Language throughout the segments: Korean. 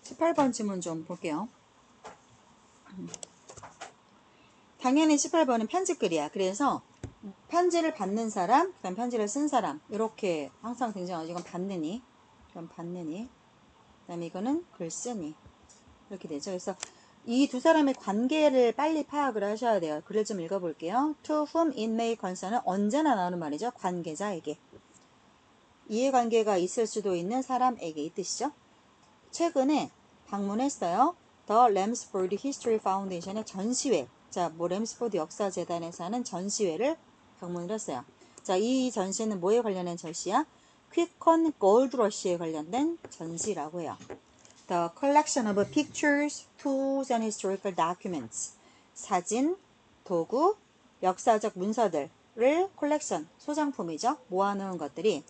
18번 질문 좀 볼게요. 당연히 18번은 편지글이야. 그래서 편지를 받는 사람, 그다음 편지를 쓴 사람 이렇게 항상 등장하죠. 이건 받느니, 이건 받느니, 그다음에 이거는 글쓰니 이렇게 되죠. 그래서 이 두 사람의 관계를 빨리 파악을 하셔야 돼요. 글을 좀 읽어볼게요. To whom it may concern은 언제나 나오는 말이죠. 관계자에게. 이해관계가 있을 수도 있는 사람에게 이 뜻이죠. 최근에 방문했어요. The Lamsford History Foundation의 전시회. 자, 뭐 램스포드 역사재단에서 하는 전시회를 방문을 했어요. 자, 이 전시는 뭐에 관련된 전시야? 퀴콘 골드러시에 관련된 전시라고 해요. The collection of pictures, tools, and historical documents. 사진, 도구, 역사적 문서들을 collection, 소장품이죠. 모아놓은 것들이.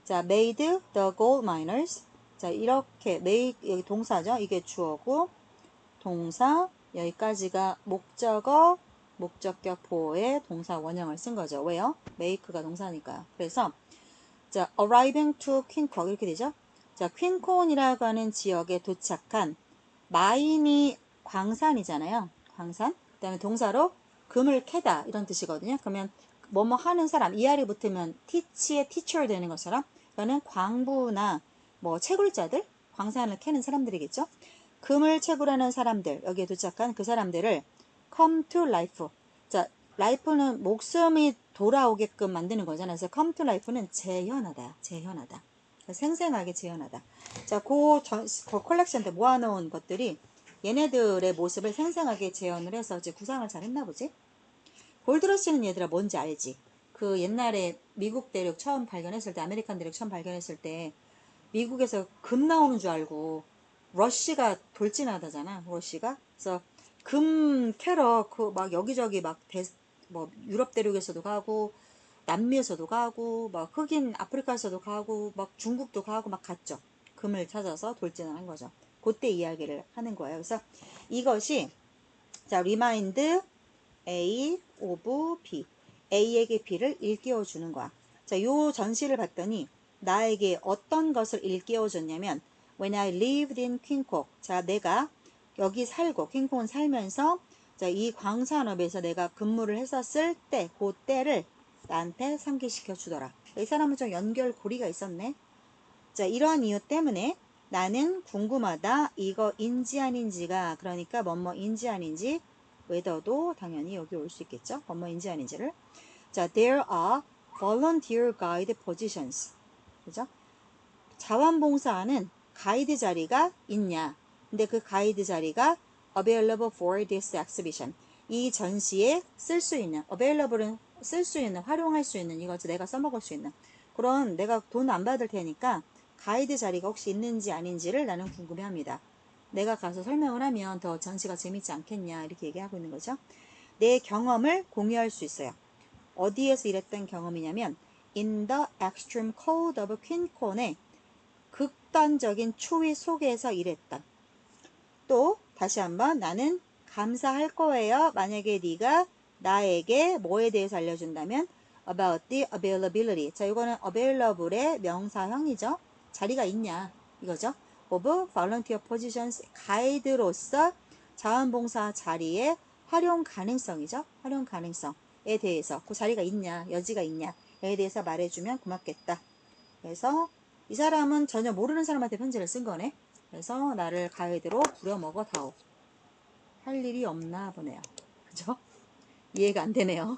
자, made the gold miners. 자, 이렇게 make 여기 동사죠. 이게 주어고 동사 여기까지가 목적어 목적격 보호의 동사 원형을 쓴 거죠. 왜요? make가 동사니까요. 그래서 자, arriving to 퀸콘 이렇게 되죠. 자, 퀸콘이라고 하는 지역에 도착한 마인이 광산이잖아요. 광산. 그다음에 동사로 금을 캐다 이런 뜻이거든요. 그러면 뭐뭐 하는 사람 이하리 붙으면 teach의 teacher 되는 것처럼 이거는 광부나 뭐 채굴자들, 광산을 캐는 사람들이겠죠. 금을 채굴하는 사람들, 여기에 도착한 그 사람들을 come to life. 자, life는 목숨이 돌아오게끔 만드는 거잖아요. 그래서 come to life는 재현하다, 재현하다. 생생하게 재현하다. 자, 그 컬렉션 때 모아놓은 것들이 얘네들의 모습을 생생하게 재현을 해서 이제 구상을 잘 했나 보지? 골드러시는 얘들아 뭔지 알지? 그 옛날에 미국 대륙 처음 발견했을 때, 아메리칸 대륙 처음 발견했을 때 미국에서 금 나오는 줄 알고 러시가 돌진하다잖아. 러시가. 그래서 금 캐러 그 막 여기저기 뭐 유럽 대륙에서도 가고 남미에서도 가고 막 흑인 아프리카에서도 가고 막 중국도 가고 막 갔죠. 금을 찾아서 돌진을 한 거죠. 그때 이야기를 하는 거예요. 그래서 이것이 자 remind A of B A에게 B를 일깨워 주는 거야. 자, 요 전시를 봤더니 나에게 어떤 것을 일깨워 줬냐면 When I lived in 퀸콕. 자, 내가 여기 살고 퀸콕은 살면서 자, 이 광산업에서 내가 근무를 했었을 때, 그 때를 나한테 상기시켜 주더라. 이 사람은 좀 연결고리가 있었네. 자, 이러한 이유 때문에 나는 궁금하다. 이거인지 아닌지가 그러니까 뭐뭐인지 아닌지 whether도 당연히 여기 올 수 있겠죠. 뭐뭐인지 아닌지를. 자, there are volunteer guide positions. 그죠? 자원봉사하는 가이드 자리가 있냐. 근데 그 가이드 자리가 available for this exhibition. 이 전시에 쓸 수 있는, available은 쓸 수 있는, 활용할 수 있는, 이것을 내가 써먹을 수 있는. 그런 내가 돈 안 받을 테니까 가이드 자리가 혹시 있는지 아닌지를 나는 궁금해합니다. 내가 가서 설명을 하면 더 전시가 재밌지 않겠냐 이렇게 얘기하고 있는 거죠. 내 경험을 공유할 수 있어요. 어디에서 일했던 경험이냐면 in the extreme cold of 퀸콘의 극단적인 추위 속에서 일했던. 또 다시 한번 나는 감사할 거예요. 만약에 네가 나에게 뭐에 대해서 알려준다면 about the availability. 자, 이거는 available의 명사형이죠. 자리가 있냐 이거죠. of volunteer positions 가이드로서 자원봉사 자리의 활용 가능성이죠. 활용 가능성에 대해서 그 자리가 있냐 여지가 있냐에 대해서 말해주면 고맙겠다. 그래서 이 사람은 전혀 모르는 사람한테 편지를 쓴 거네. 그래서 나를 가이드로 부려먹어 다오. 할 일이 없나 보네요. 그죠? 이해가 안 되네요.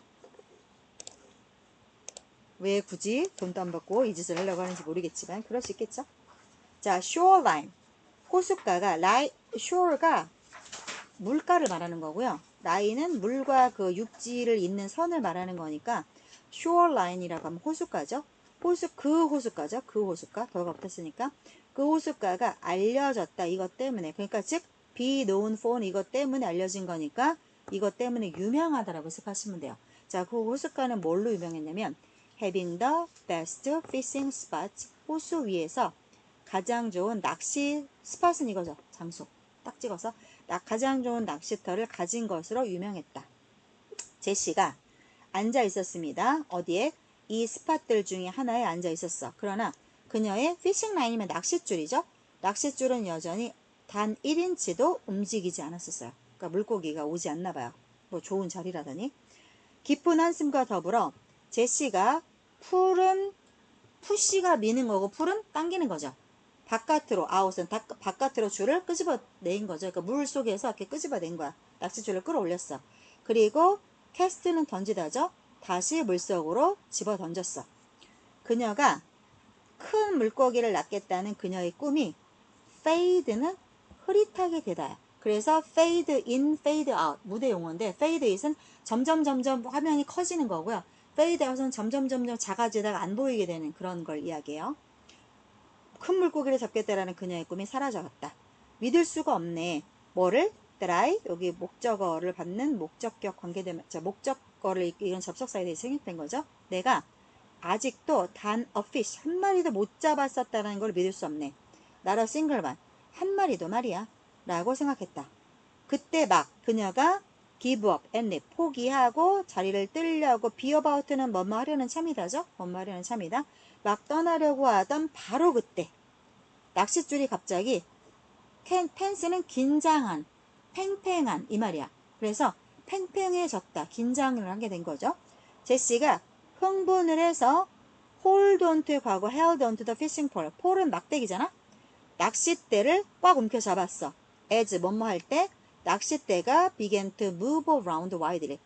왜 굳이 돈도 안 받고 이 짓을 하려고 하는지 모르겠지만 그럴 수 있겠죠? 자, shoreline. 호숫가가 shore가 물가를 말하는 거고요. line은 물과 그 육지를 잇는 선을 말하는 거니까 shoreline이라고 하면 호숫가죠. 그 호숫가죠. 그 호숫가. 더가 붙었으니까. 그 호숫가가 알려졌다. 이것 때문에. 그러니까 즉 be known for 이것 때문에 알려진 거니까 이것 때문에 유명하다라고 해석하시면 돼요. 자, 그 호숫가는 뭘로 유명했냐면 having the best fishing spots. 호수 위에서 가장 좋은 낚시 스팟은 이거죠. 장소. 딱 찍어서 가장 좋은 낚시터를 가진 것으로 유명했다. 제시가 앉아 있었습니다. 어디에? 이 스팟들 중에 하나에 앉아 있었어. 그러나 그녀의 피싱 라인이면 낚싯줄이죠. 낚싯줄은 여전히 단 1인치도 움직이지 않았었어요. 그러니까 물고기가 오지 않나 봐요. 뭐 좋은 자리라더니. 깊은 한숨과 더불어 제시가 풀은 푸시가 미는 거고 풀은 당기는 거죠. 바깥으로 아웃은 바깥으로 줄을 끄집어낸 거죠. 그러니까 물 속에서 이렇게 끄집어낸 거야. 낚싯줄을 끌어올렸어. 그리고 캐스트는 던지다죠. 다시 물속으로 집어 던졌어. 그녀가 큰 물고기를 낚겠다는 그녀의 꿈이 fade는 흐릿하게 되다. 그래서 fade in, fade out 무대 용어인데 fade in은 점점 화면이 커지는 거고요. fade out은 점점 작아지다가 안 보이게 되는 그런 걸 이야기해요. 큰 물고기를 잡겠다라는 그녀의 꿈이 사라져갔다. 믿을 수가 없네. 뭐를? 드라이 여기 목적어를 받는 목적격 관계되면 목적어를 이런 접속사에 대해 생략된 거죠. 내가 아직도 단 a fish 한 마리도 못 잡았었다는 걸 믿을 수 없네. 나라 싱글만 한 마리도 말이야 라고 생각했다. 그때 막 그녀가 give up and leave 포기하고 자리를 뜨려고 be about는 뭐뭐 하려는 참이다죠. 뭐뭐 하려는 참이다. 막 떠나려고 하던 바로 그때 낚싯줄이 갑자기 펜스는 긴장한 팽팽한 이 말이야. 그래서 팽팽해졌다. 긴장을 하게 된 거죠. 제시가 흥분을 해서 hold on to 과거 held on to the fishing pole 폴은 막대기잖아. 낚싯대를 꽉 움켜 잡았어. as 뭐뭐 할 때 낚싯대가 began to move around widely.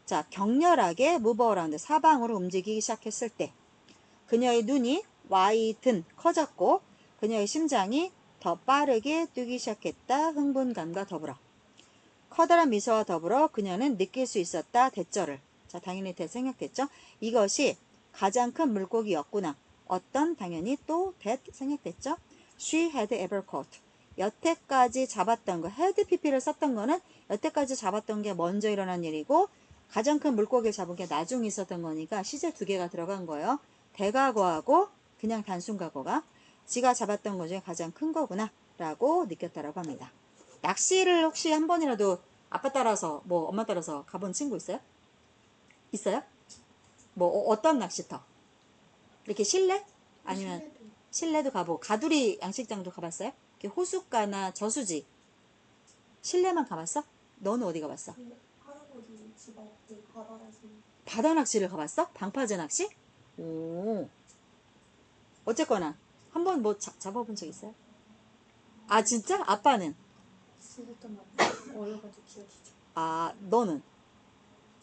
자, 격렬하게 move around 사방으로 움직이기 시작했을 때 그녀의 눈이 widen 커졌고 그녀의 심장이 더 빠르게 뛰기 시작했다. 흥분감과 더불어 커다란 미소와 더불어 그녀는 느낄 수 있었다. 대절을. 자, 당연히 생략됐죠. 이것이 가장 큰 물고기였구나. 어떤 당연히 또 생략됐죠. She had ever caught. 여태까지 잡았던 거, had pp를 썼던 거는 여태까지 잡았던 게 먼저 일어난 일이고 가장 큰 물고기를 잡은 게 나중에 있었던 거니까 시제 두 개가 들어간 거예요. 대과거하고 그냥 단순과거가 지가 잡았던 것 중에 가장 큰 거구나 라고 느꼈다라고 합니다. 낚시를 혹시 한 번이라도 아빠 따라서 뭐 엄마 따라서 가본 친구 있어요? 있어요? 뭐 어떤 낚시터? 이렇게 실내? 아니면 실내도 가보고 가두리 양식장도 가봤어요? 이렇게 호숫가나 저수지 실내만 가봤어? 너는 어디 가봤어? 할아버지 집 앞에 바다 낚시. 바다 낚시를 가봤어? 방파제 낚시? 오. 어쨌거나 한 번 뭐 잡아본 적 있어요? 아 진짜? 아빠는? 있었던 것 같아요. 어려가지고 기억이 잘. 아 너는?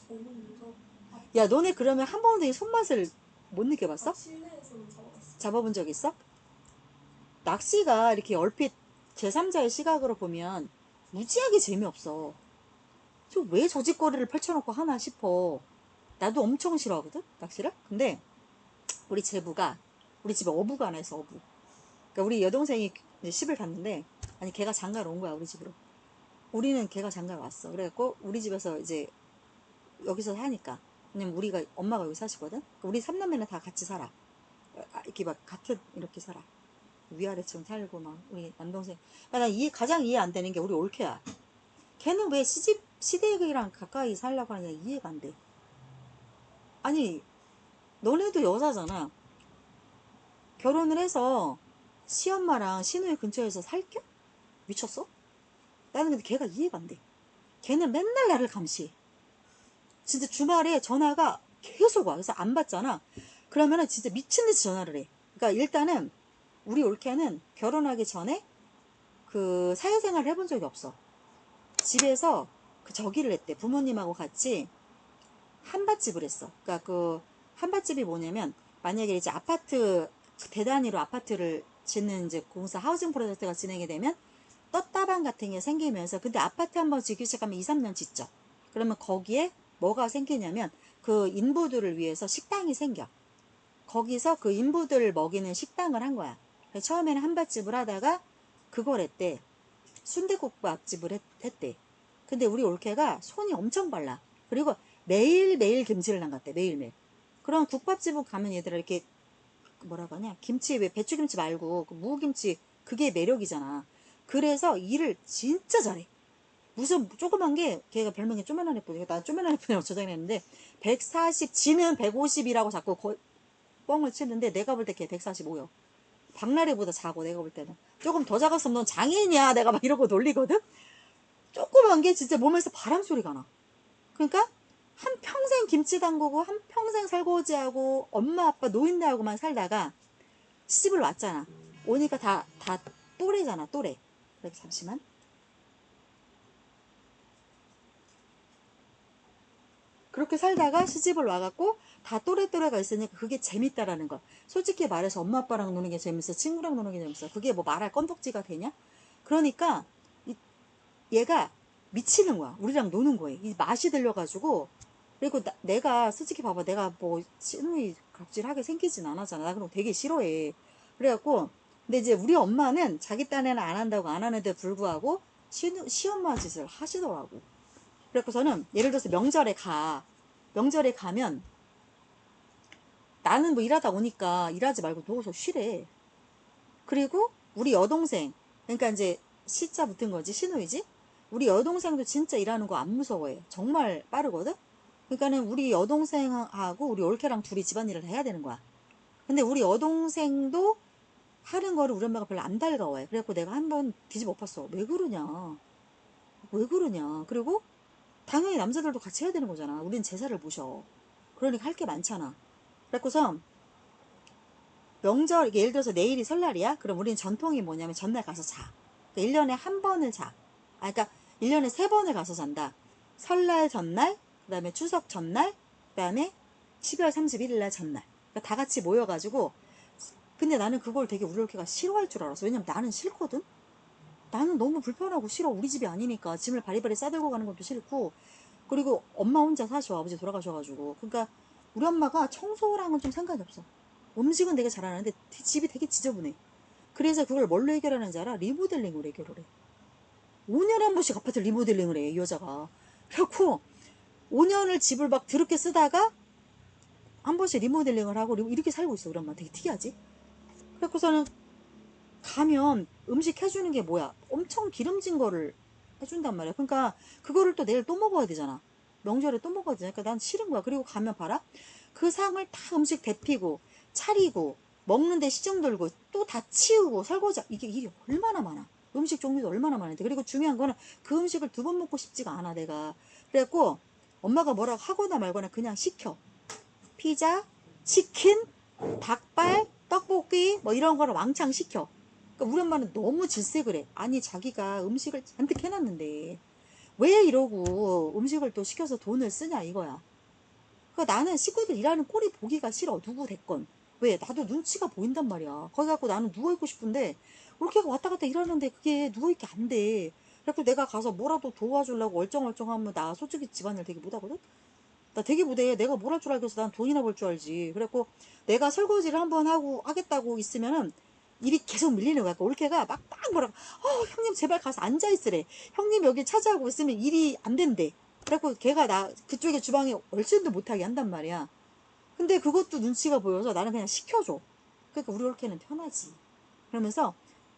저는 무서. 야 너네 그러면 한 번도 이 손맛을 못 느껴봤어? 실내에서는 잡아봤어. 잡아본 적 있어? 낚시가 이렇게 얼핏 제3자의 시각으로 보면 무지하게 재미없어. 왜 저 짓거리를 펼쳐놓고 하나 싶어. 나도 엄청 싫어하거든 낚시를. 근데 우리 제부가 우리 집에 어부가 하나 있어. 어부. 그러니까 우리 여동생이 이제 시집을 갔는데 아니 걔가 장가를 온 거야 우리 집으로. 우리는 걔가 장가를 왔어. 그래갖고 우리 집에서 이제 여기서 사니까 왜냐면 우리가 엄마가 여기 사시거든. 그러니까 우리 삼남매는 다 같이 살아. 이렇게 막 같은 이렇게 살아. 위아래층 살고 막 우리 남동생. 난 가장 이해 안 되는 게 우리 올케야. 걔는 왜 시댁이랑 가까이 살려고 하냐 이해가 안 돼. 아니 너네도 여자잖아. 결혼을 해서 시엄마랑 시누이 근처에서 살겨? 미쳤어? 나는 근데 걔가 이해가 안 돼. 걔는 맨날 나를 감시해. 진짜 주말에 전화가 계속 와. 그래서 안 받잖아. 그러면은 진짜 미친듯이 전화를 해. 그러니까 일단은 우리 올케는 결혼하기 전에 그 사회생활을 해본 적이 없어. 집에서 그 저기를 했대. 부모님하고 같이 한밭집을 했어. 그러니까 그 한밭집이 뭐냐면 만약에 이제 아파트 대단위로 아파트를 짓는 이제 공사 하우징 프로젝트가 진행이 되면 떴다방 같은 게 생기면서 근데 아파트 한번 짓기 시작하면 2, 3년 짓죠. 그러면 거기에 뭐가 생기냐면 그 인부들을 위해서 식당이 생겨. 거기서 그 인부들을 먹이는 식당을 한 거야. 처음에는 한밭집을 하다가 그걸 했대. 순대국밥집을 했대. 근데 우리 올케가 손이 엄청 빨라. 그리고 매일매일 김치를 담갔대. 매일매일. 그럼 국밥집을 가면 얘들아 이렇게 뭐라고 하냐 김치 왜 배추김치 말고 그 무김치 그게 매력이잖아. 그래서 일을 진짜 잘해. 무슨 조그만 게 걔가 별명이 쪼매난 애뿐이야. 나 쪼매난 애뿐이라고 저장했는데 140 지는 150이라고 자꾸 뻥을 치는데 내가 볼 때 걔 145요. 박나래보다 작아, 내가 볼 때는. 조금 더 작았으면 넌 장애인이야. 내가 막 이러고 놀리거든? 조그만 게 진짜 몸에서 바람 소리가 나. 그러니까, 한평생 김치 담그고, 한평생 설거지하고, 엄마, 아빠, 노인네하고만 살다가, 시집을 왔잖아. 오니까 다 또래잖아, 또래. 그래, 잠시만. 그렇게 살다가 시집을 와갖고 다 또래또래가 있으니까 그게 재밌다라는 거. 솔직히 말해서 엄마 아빠랑 노는 게 재밌어, 친구랑 노는 게 재밌어. 그게 뭐 말할 건덕지가 되냐? 그러니까 얘가 미치는 거야. 우리랑 노는 거에 이 맛이 들려가지고. 그리고 내가 솔직히 봐봐, 내가 뭐 시누이 갑질하게 생기진 않았잖아. 나 그런 거 되게 싫어해. 그래갖고 근데 이제 우리 엄마는 자기 딴에는 안 한다고 안 하는데 불구하고 시엄마 짓을 하시더라고. 그래서는 예를 들어서 명절에 가면 나는 뭐 일하다 오니까 일하지 말고 누워서 쉬래. 그리고 우리 여동생, 그러니까 이제 시자 붙은 거지, 시누이지. 우리 여동생도 진짜 일하는 거 안 무서워해. 정말 빠르거든. 그러니까는 우리 여동생하고 우리 올케랑 둘이 집안일을 해야 되는 거야. 근데 우리 여동생도 하는 거를 우리 엄마가 별로 안 달가워해. 그래갖고 내가 한번 뒤집어 엎었어. 왜 그러냐, 왜 그러냐. 그리고 당연히 남자들도 같이 해야 되는 거잖아. 우린 제사를 모셔. 그러니까 할 게 많잖아. 그래서 명절, 예를 들어서 내일이 설날이야? 그럼 우린 전통이 뭐냐면 전날 가서 자. 그러니까 1년에 한 번을 자. 아, 그러니까 1년에 3번을 가서 잔다. 설날 전날, 그 다음에 추석 전날, 그 다음에 12월 31일 날 전날. 그러니까 다 같이 모여가지고. 근데 나는 그걸 되게 우리 올케가 싫어할 줄 알았어. 왜냐면 나는 싫거든? 나는 너무 불편하고 싫어. 우리 집이 아니니까. 짐을 바리바리 싸들고 가는 것도 싫고. 그리고 엄마 혼자 사셔. 아버지 돌아가셔가지고. 그러니까 우리 엄마가 청소랑은 좀 상관이 없어. 음식은 되게 잘하는데 집이 되게 지저분해. 그래서 그걸 뭘로 해결하는지 알아? 리모델링으로 해결을 해. 5년에 한 번씩 아파트 리모델링을 해, 이 여자가. 그래갖고 5년을 집을 막 더럽게 쓰다가 한 번씩 리모델링을 하고 이렇게 살고 있어. 우리 엄마 되게 특이하지? 그래갖고서는 가면 음식 해주는 게 뭐야? 엄청 기름진 거를 해준단 말이야. 그러니까 그거를 또 내일 또 먹어야 되잖아. 명절에 또 먹어야 되니까 난 싫은 거야. 그리고 가면 봐라. 그 상을 다 음식 데피고 차리고 먹는데 시중 들고 또 다 치우고 설거지, 이게 일이 얼마나 많아. 음식 종류도 얼마나 많은데. 그리고 중요한 거는 그 음식을 2번 먹고 싶지가 않아, 내가. 그래갖고 엄마가 뭐라고 하거나 말거나 그냥 시켜. 피자, 치킨, 닭발, 떡볶이 뭐 이런 거를 왕창 시켜. 그러니까 우리 엄마는 너무 질색을 해. 아니, 자기가 음식을 잔뜩 해놨는데 왜 이러고 음식을 또 시켜서 돈을 쓰냐, 이거야. 그러니까 나는 식구들 일하는 꼴이 보기가 싫어. 누구 됐건. 왜? 나도 눈치가 보인단 말이야. 거기 갖고 나는 누워있고 싶은데 이렇게 왔다 갔다 일하는데 그게 누워있게 안 돼. 그래서 내가 가서 뭐라도 도와주려고 얼쩡얼쩡하면 나 솔직히 집안일 되게 못하거든? 나 되게 못해. 내가 뭘 할 줄 알겠어. 난 돈이나 벌 줄 알지. 그래갖고 내가 설거지를 한번 하겠다고 있으면은 일이 계속 밀리는 거야. 그러니까 올케가 막 뭐라고, 형님 제발 가서 앉아있으래. 형님 여기 차지하고 있으면 일이 안 된대. 그래갖고 걔가 나 그쪽에 주방에 얼씬도 못하게 한단 말이야. 근데 그것도 눈치가 보여서 나는 그냥 시켜줘. 그러니까 우리 올케는 편하지. 그러면서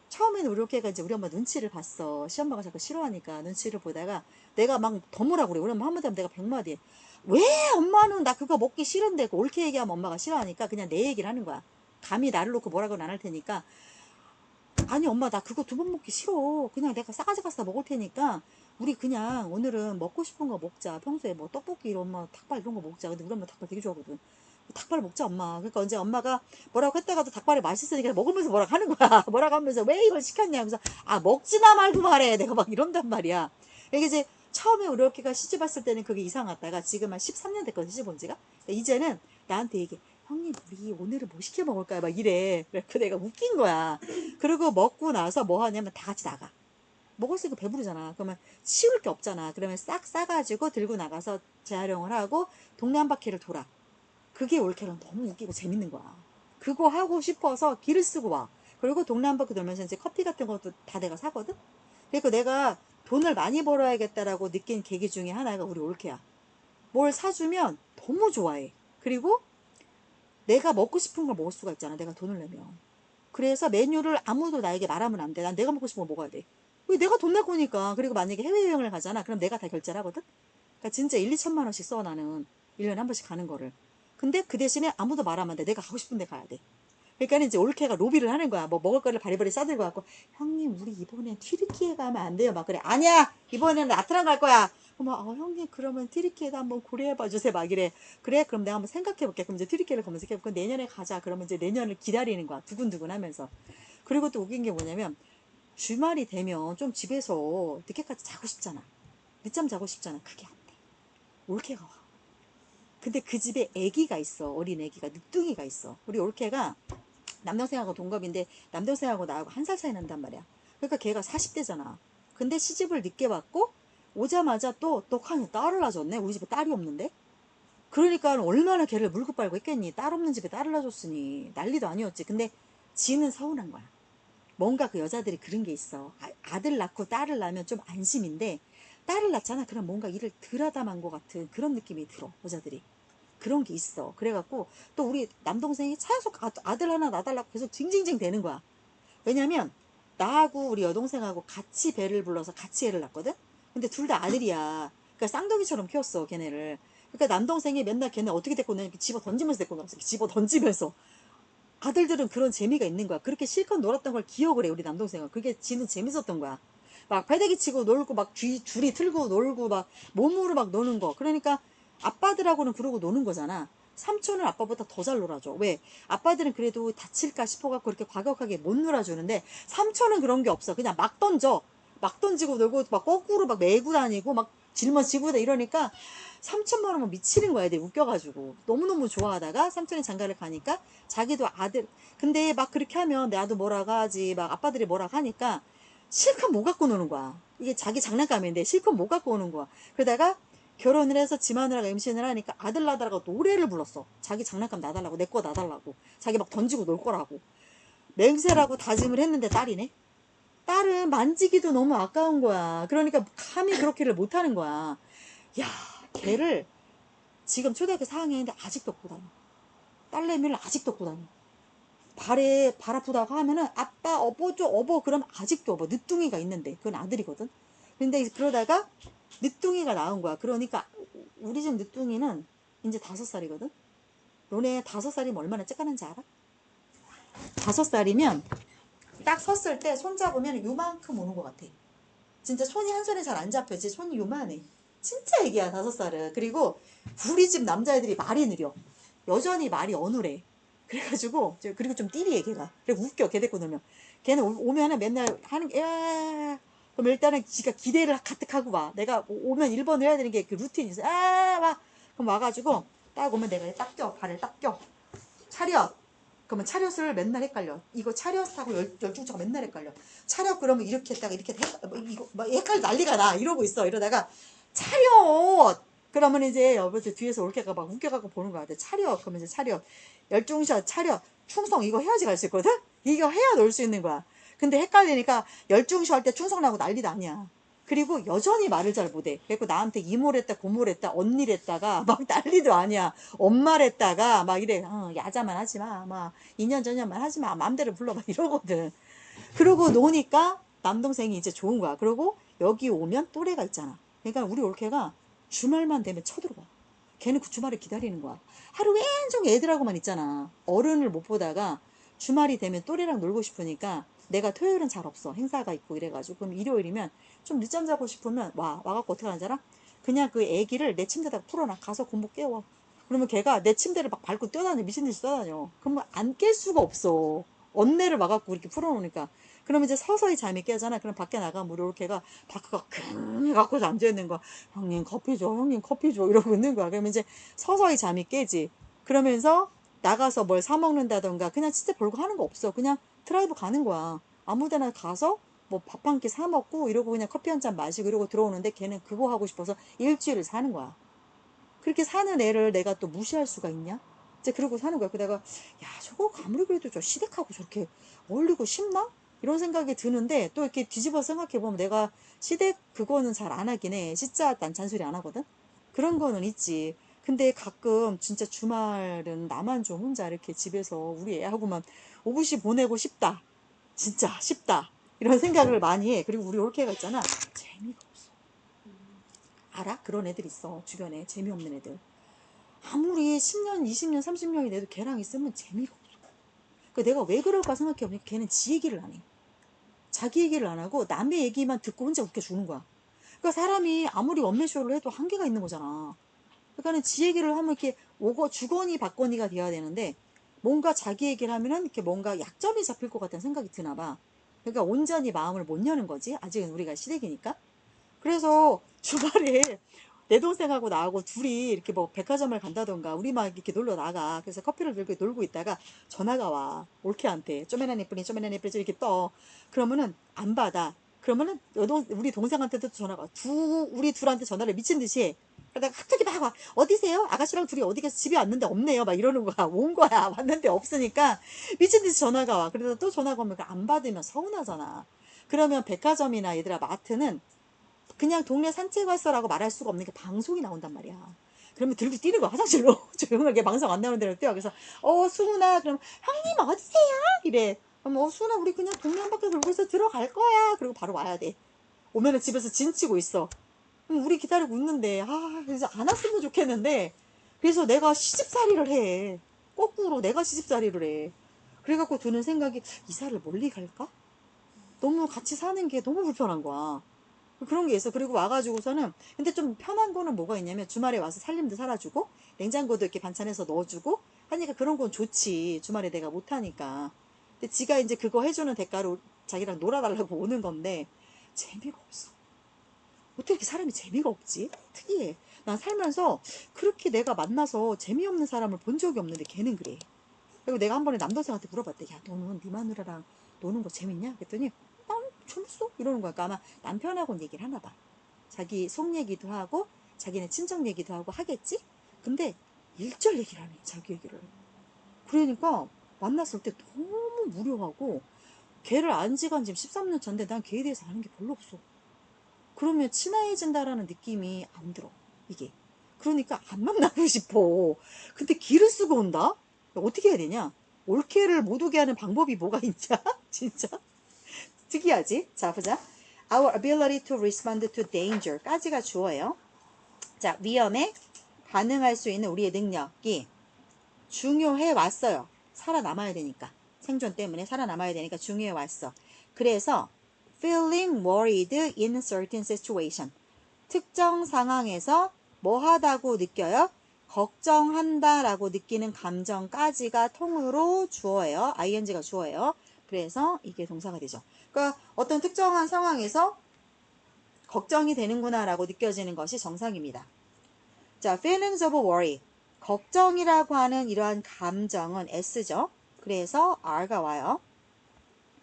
처음에는 우리 올케가 이제 우리 엄마 눈치를 봤어. 시엄마가 자꾸 싫어하니까 눈치를 보다가 내가 막 더 뭐라 그래. 우리 엄마 한마디 하면 내가 100마디 해. 왜 엄마는 나 그거 먹기 싫은데, 그 올케 얘기하면 엄마가 싫어하니까 그냥 내 얘기를 하는 거야. 감히 나를 놓고 뭐라고는 안 할 테니까. 아니 엄마, 나 그거 2번 먹기 싫어. 그냥 내가 싸가지 가서 먹을 테니까 우리 그냥 오늘은 먹고 싶은 거 먹자. 평소에 뭐 떡볶이 이런 뭐 닭발 이런 거 먹자. 근데 우리 엄마 닭발 되게 좋아하거든. 닭발 먹자 엄마. 그러니까 언제 엄마가 뭐라고 했다가도 닭발이 맛있으니까 먹으면서 뭐라고 하는 거야. 뭐라고 하면서 왜 이걸 시켰냐 하면서, 아 먹지나 말고 말해. 내가 막 이런단 말이야. 이게 이제 처음에 우리 올케가 시집 왔을 때는 그게 이상하다가 지금 한 13년 됐거든, 시집 온 지가. 이제는 나한테 얘기해. 형님 우리 오늘은 뭐 시켜 먹을까요? 막 이래. 그래서 내가 웃긴 거야. 그리고 먹고 나서 뭐 하냐면 다 같이 나가. 먹었으니까 배부르잖아. 그러면 치울 게 없잖아. 그러면 싹 싸가지고 들고 나가서 재활용을 하고 동네 한 바퀴를 돌아. 그게 올케는 너무 웃기고 재밌는 거야. 그거 하고 싶어서 길을 쓰고 와. 그리고 동네 한 바퀴 돌면서 이제 커피 같은 것도 다 내가 사거든. 그러니까 내가 돈을 많이 벌어야겠다라고 느낀 계기 중에 하나가 우리 올케야. 뭘 사주면 너무 좋아해. 그리고 내가 먹고 싶은 걸 먹을 수가 있잖아, 내가 돈을 내면. 그래서 메뉴를 아무도 나에게 말하면 안 돼. 난 내가 먹고 싶은 거 먹어야 돼. 왜? 내가 돈 낼 거니까. 그리고 만약에 해외여행을 가잖아. 그럼 내가 다 결제를 하거든. 그러니까 진짜 1, 2천만 원씩 써, 나는. 1년에 한 번씩 가는 거를. 근데 그 대신에 아무도 말하면 안 돼. 내가 가고 싶은 데 가야 돼. 그러니까 이제 올케가 로비를 하는 거야. 뭐 먹을 거를 바리바리 싸들고 갖고 형님 우리 이번엔 튀르키예 가면 안 돼요. 막 그래. 아니야 이번에는 나트랑 갈 거야. 형님 그러면 튀르키예도 한번 고려해봐 주세요. 막 이래. 그래 그럼 내가 한번 생각해볼게. 그럼 이제 튀르키예를 검색해볼게. 내년에 가자. 그러면 이제 내년을 기다리는 거야. 두근두근 하면서. 그리고 또 웃긴 게 뭐냐면 주말이 되면 좀 집에서 늦게까지 자고 싶잖아. 늦잠 자고 싶잖아. 그게 안 돼. 올케가 와. 근데 그 집에 애기가 있어. 어린 애기가. 늦둥이가 있어. 우리 올케가 남동생하고 동갑인데 남동생하고 나하고 한 살 차이 난단 말이야. 그러니까 걔가 40대잖아. 근데 시집을 늦게 왔고 오자마자 또 떡하니 딸을 낳아줬네. 우리 집에 딸이 없는데. 그러니까 얼마나 걔를 물고 빨고 했겠니. 딸 없는 집에 딸을 낳아줬으니 난리도 아니었지. 근데 지는 서운한 거야. 뭔가 그 여자들이 그런 게 있어. 아들 낳고 딸을 낳으면 좀 안심인데 딸을 낳잖아. 그럼 뭔가 일을 덜 하다만 것 같은 그런 느낌이 들어. 여자들이. 그런 게 있어. 그래갖고 또 우리 남동생이 계속 아들 하나 낳아달라고 계속 징징징 대는 거야. 왜냐면 나하고 우리 여동생하고 같이 배를 불러서 같이 애를 낳거든. 근데 둘 다 아들이야. 그러니까 쌍둥이처럼 키웠어 걔네를. 그러니까 남동생이 맨날 걔네 어떻게 데리고 오냐 집어 던지면서 데리고 나왔어. 집어 던지면서. 아들들은 그런 재미가 있는 거야. 그렇게 실컷 놀았던 걸 기억을 해 우리 남동생은. 그게 지는 재밌었던 거야. 막 패대기 치고 놀고 막 줄이 틀고 놀고 막 몸으로 막 노는 거. 그러니까 아빠들하고는 그러고 노는 거잖아. 삼촌은 아빠보다 더 잘 놀아줘. 왜? 아빠들은 그래도 다칠까 싶어갖고 그렇게 과격하게 못 놀아주는데 삼촌은 그런 게 없어. 그냥 막 던져. 막 던지고 놀고 막 거꾸로 막 메고 다니고 막 짊어지고 이러니까 삼촌만 하면 미치는 거야. 애들 웃겨가지고. 너무너무 좋아하다가 삼촌이 장가를 가니까 자기도 아들. 근데 막 그렇게 하면 나도 뭐라고 하지. 막 아빠들이 뭐라고 하니까 실컷 못 갖고 노는 거야. 이게 자기 장난감인데 실컷 못 갖고 오는 거야. 그러다가 결혼을 해서 지 마누라가 임신을 하니까 아들 낳아달라고 노래를 불렀어. 자기 장난감 놔달라고. 내 거 놔달라고. 자기 막 던지고 놀 거라고. 맹세라고 다짐을 했는데 딸이네. 딸은 만지기도 너무 아까운 거야. 그러니까 감히 그렇게를 못하는 거야. 야, 걔를 지금 초등학교 4학년인데 아직도 없고 다녀. 딸내미를 아직도 없고 다녀. 발에 발 아프다고 하면은 아빠 업어 줘 업어 그럼 아직도 업어. 늦둥이가 있는데 그건 아들이거든. 근데 그러다가 늦둥이가 나온 거야. 그러니까 우리 집 늦둥이는 이제 5살이거든. 너네 5살이면 얼마나 쬐까는지 알아? 5살이면 딱 섰을 때 손 잡으면 요만큼 오는 것 같아. 진짜 손이 한 손에 잘 안 잡혀지. 손이 요만해. 진짜 애기야 5살은. 그리고 우리 집 남자애들이 말이 느려. 여전히 말이 어눌해. 그래가지고 그리고 좀 띠리해 걔가. 그리고 웃겨 걔 데리고 놀면. 걔는 오면은 맨날 하는 게 그럼 일단은 지가 기대를 가득하고 와. 내가 오면 1번 해야 되는 게 그 루틴이 있어. 와. 그럼 와가지고 딱 오면 내가 딱 껴. 발을 딱 껴. 차렷. 그러면 차렷을 맨날 헷갈려. 이거 차렷하고 열중차가 맨날 헷갈려. 차렷 그러면 이렇게 했다가 이렇게 이거 막 헷갈려 난리가 나. 이러고 있어. 이러다가 차렷. 그러면 이제 여보세요 뒤에서 올케가 막 웃겨갖고 보는 거야. 차렷. 그러면 이제 차렷. 열중샷 차렷. 충성 이거 해야지 갈 수 있거든. 이거 해야 놀 수 있는 거야. 근데 헷갈리니까 열중쇼 할 때 충성 나고 난리도 아니야. 그리고 여전히 말을 잘 못해. 그래서 나한테 이모랬다 고모랬다 언니랬다가 막 난리도 아니야. 엄마랬다가 막 이래. 야자만 하지 마. 막 2년 전년만 하지 마. 마음대로 불러 막 이러거든. 그러고 노니까 남동생이 이제 좋은 거야. 그리고 여기 오면 또래가 있잖아. 그러니까 우리 올케가 주말만 되면 쳐들어와. 걔는 그 주말을 기다리는 거야. 하루 왼종일 애들하고만 있잖아. 어른을 못 보다가 주말이 되면 또래랑 놀고 싶으니까 내가 토요일은 잘 없어. 행사가 있고 이래가지고. 그럼 일요일이면 좀 늦잠 자고 싶으면 와갖고 어떻게 하는지 알아? 그냥 그 애기를 내 침대에다 풀어놔. 가서 공부 깨워. 그러면 걔가 내 침대를 막 밟고 뛰어다녀. 미친듯이 뛰어다녀. 그러면 안 깰 수가 없어. 언내를 막아갖고 이렇게 풀어놓으니까. 그러면 이제 서서히 잠이 깨잖아. 그럼 밖에 나가면 우리 올케가 다크가 킁 해갖고 앉아있는 거야. 형님 커피 줘. 형님 커피 줘. 이러고 있는 거야. 그러면 이제 서서히 잠이 깨지. 그러면서 나가서 뭘 사 먹는다던가 그냥 진짜 별거 하는 거 없어. 그냥 드라이브 가는 거야. 아무 데나 가서 뭐 밥 한 끼 사 먹고 이러고 그냥 커피 한 잔 마시고 이러고 들어오는데 걔는 그거 하고 싶어서 일주일을 사는 거야. 그렇게 사는 애를 내가 또 무시할 수가 있냐? 이제 그러고 사는 거야. 그러다가 야 저거 아무리 그래도 저 시댁하고 저렇게 어울리고 싶나? 이런 생각이 드는데 또 이렇게 뒤집어 생각해보면 내가 시댁 그거는 잘 안 하긴 해. 진짜 난 잔소리 안 하거든? 그런 거는 있지. 근데 가끔 진짜 주말은 나만 좀 혼자 이렇게 집에서 우리 애하고만 오붓이 보내고 싶다. 진짜 싶다. 이런 생각을 많이 해. 그리고 우리 올케가 있잖아. 재미가 없어. 알아? 그런 애들 있어. 주변에 재미없는 애들. 아무리 10년, 20년, 30년이 돼도 걔랑 있으면 재미가 없어. 내가 왜 그럴까 생각해보니까 걔는 지 얘기를 안 해. 자기 얘기를 안 하고 남의 얘기만 듣고 혼자 웃겨 주는 거야. 그러니까 사람이 아무리 원맨쇼를 해도 한계가 있는 거잖아. 그러니까는 지 얘기를 하면 이렇게 오거 주거니 받거니가 돼야 되는데 뭔가 자기 얘기를 하면은 이렇게 뭔가 약점이 잡힐 것 같다는 생각이 드나 봐. 그러니까 온전히 마음을 못 여는 거지. 아직은 우리가 시댁이니까. 그래서 주말에 내 동생하고 나하고 둘이 이렇게 뭐 백화점을 간다던가 우리 막 이렇게 놀러 나가. 그래서 커피를 들고 놀고 있다가 전화가 와. 올케한테 쪼매난 예쁘니 쪼매난 예쁘니 이렇게 떠. 그러면은 안 받아. 그러면은 우리 동생한테도 전화가 와. 우리 둘한테 전화를 미친 듯이 해. 그러다가 갑자기 막 와. 어디세요? 아가씨랑 둘이 어디 가서 집에 왔는데 없네요. 막 이러는 거야. 온 거야. 왔는데 없으니까 미친 듯이 전화가 와. 그래서 또 전화가 오면 안 받으면 서운하잖아. 그러면 백화점이나 얘들아 마트는 그냥 동네 산책 왔어라고 말할 수가 없는 게 방송이 나온단 말이야. 그러면 들고 뛰는 거야, 화장실로. 조용하게 방송 안 나오는 데로 뛰어. 그래서, 수은아, 그럼, 형님 어디세요? 이래. 그럼, 수은아, 우리 그냥 동네 한 바퀴 돌고 있어. 들어갈 거야. 그리고 바로 와야 돼. 오면은 집에서 진치고 있어. 그럼 우리 기다리고 있는데, 그래서 안 왔으면 좋겠는데, 그래서 내가 시집살이를 해. 거꾸로 내가 시집살이를 해. 그래갖고 드는 생각이, 이사를 멀리 갈까? 너무 같이 사는 게 너무 불편한 거야. 그런 게 있어. 그리고 와가지고서는, 근데 좀 편한 거는 뭐가 있냐면, 주말에 와서 살림도 살아주고, 냉장고도 이렇게 반찬해서 넣어주고, 하니까 그런 건 좋지. 주말에 내가 못하니까. 근데 지가 이제 그거 해주는 대가로 자기랑 놀아달라고 오는 건데, 재미가 없어. 어떻게 이렇게 사람이 재미가 없지? 특이해. 난 살면서 그렇게 내가 만나서 재미없는 사람을 본 적이 없는데, 걔는 그래. 그리고 내가 한 번에 남동생한테 물어봤대. 야, 너는 네 마누라랑 노는 거 재밌냐? 그랬더니, 난 재밌어. 이러는 거야. 그러니까 아마 남편하고는 얘기를 하나 봐. 자기 속 얘기도 하고 자기네 친정 얘기도 하고 하겠지? 근데 일절 얘기를 안 해. 자기 얘기를. 그러니까 만났을 때 너무 무료하고 걔를 안 지간 지금 13년 차인데 난 걔에 대해서 아는 게 별로 없어. 그러면 친해진다라는 느낌이 안 들어. 이게. 그러니까 안 만나고 싶어. 근데 길을 쓰고 온다? 어떻게 해야 되냐? 올케를 못 오게 하는 방법이 뭐가 있냐? 진짜? 특이하지? 자, 보자. Our ability to respond to danger 까지가 주어예요. 자, 위험에 반응할 수 있는 우리의 능력이 중요해 왔어요. 살아남아야 되니까. 생존 때문에 살아남아야 되니까 중요해 왔어. 그래서 feeling worried in certain situation. 특정 상황에서 뭐하다고 느껴요? 걱정한다라고 느끼는 감정까지가 통으로 주어예요. ing가 주어예요. 그래서 이게 동사가 되죠. 그러니까 어떤 특정한 상황에서 걱정이 되는구나라고 느껴지는 것이 정상입니다. 자, feelings of worry. 걱정이라고 하는 이러한 감정은 S죠. 그래서 R가 와요.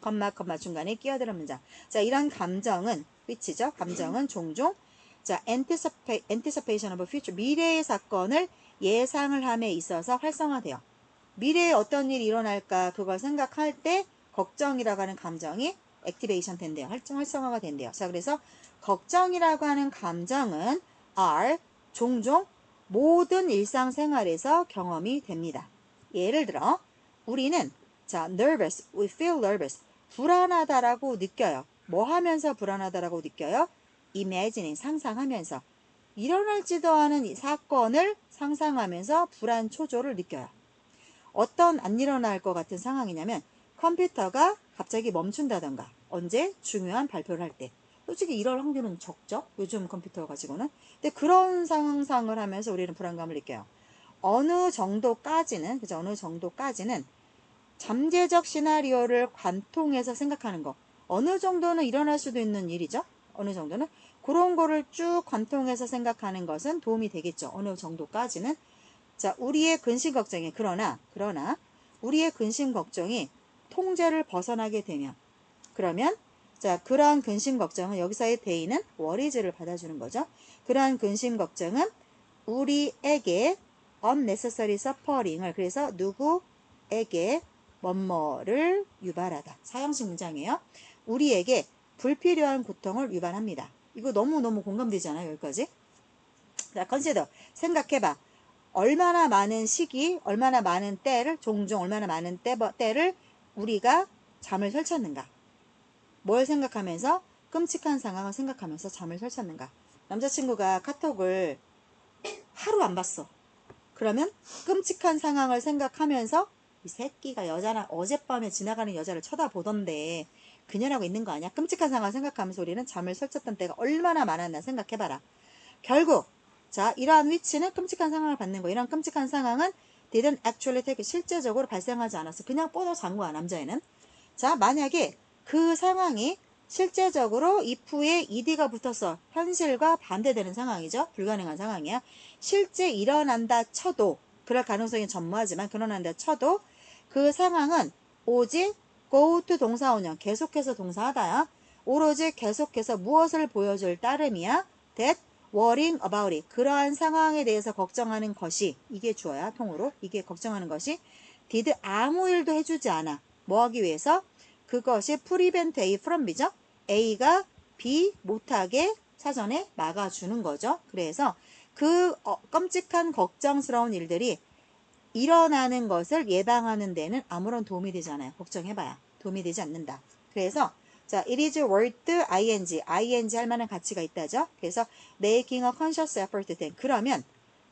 컴마 중간에 끼어드는 문장. 자, 이런 감정은 which죠. 감정은 종종 자, anticipation of future. 미래의 사건을 예상을 함에 있어서 활성화돼요. 미래에 어떤 일이 일어날까 그걸 생각할 때 걱정이라고 하는 감정이 액티베이션 된대요. 활성화가 된대요. 자, 그래서 걱정이라고 하는 감정은 are 종종 모든 일상생활에서 경험이 됩니다. 예를 들어 우리는 자, nervous, we feel nervous. 불안하다라고 느껴요. 뭐 하면서 불안하다라고 느껴요? imagining, 상상하면서. 일어날지도 않은 이 사건을 상상하면서 불안 초조를 느껴요. 어떤 안 일어날 것 같은 상황이냐면 컴퓨터가 갑자기 멈춘다던가 언제? 중요한 발표를 할 때. 솔직히 이럴 확률은 적죠. 요즘 컴퓨터 가지고는. 근데 그런 상상을 하면서 우리는 불안감을 느껴요. 어느 정도까지는 그죠? 어느 정도까지는 잠재적 시나리오를 관통해서 생각하는 거. 어느 정도는 일어날 수도 있는 일이죠. 어느 정도는 그런 거를 쭉 관통해서 생각하는 것은 도움이 되겠죠. 어느 정도까지는. 자, 우리의 근심 걱정이 그러나 우리의 근심 걱정이 통제를 벗어나게 되면 그러면 자, 그러한 근심 걱정은 여기서의 대의는 worries를 받아주는 거죠. 그러한 근심 걱정은 우리에게 unnecessary suffering을 그래서 누구에게 뭐뭐를 유발하다. 사형식 문장이에요. 우리에게 불필요한 고통을 유발합니다. 이거 너무너무 공감되지 않아요? 여기까지? 자, consider. 생각해봐. 얼마나 많은 시기, 얼마나 많은 때를, 종종 얼마나 많은 때를 우리가 잠을 설쳤는가. 뭘 생각하면서? 끔찍한 상황을 생각하면서 잠을 설쳤는가. 남자친구가 카톡을 하루 안 봤어. 그러면 끔찍한 상황을 생각하면서 이 새끼가 여자나 어젯밤에 지나가는 여자를 쳐다보던데 그녀라고 있는 거 아니야? 끔찍한 상황을 생각하면서 우리는 잠을 설쳤던 때가 얼마나 많았나 생각해봐라. 결국 자 이러한 위치는 끔찍한 상황을 받는 거. 이런 끔찍한 상황은 didn't actually take 실제적으로 발생하지 않았어. 그냥 뻗어 잔 거야 남자애는. 자 만약에 그 상황이 실제적으로 if에 ed가 붙어서 현실과 반대되는 상황이죠. 불가능한 상황이야. 실제 일어난다 쳐도 그럴 가능성이 전무하지만 일어난다 쳐도 그 상황은 오직 go to 동사원형 계속해서 동사하다야. 오로지 계속해서 무엇을 보여줄 따름이야. that worrying about it 그러한 상황에 대해서 걱정하는 것이 이게 주어야 통으로 이게 걱정하는 것이 did 아무 일도 해주지 않아. 뭐 하기 위해서? 그것이 prevent A from B죠. A가 B 못하게 사전에 막아주는 거죠. 그래서 그 끔찍한 걱정스러운 일들이 일어나는 것을 예방하는 데는 아무런 도움이 되지 않아요. 걱정해봐야 도움이 되지 않는다. 그래서 자, it is worth ing 할 만한 가치가 있다죠. 그래서 making a conscious effort then 그러면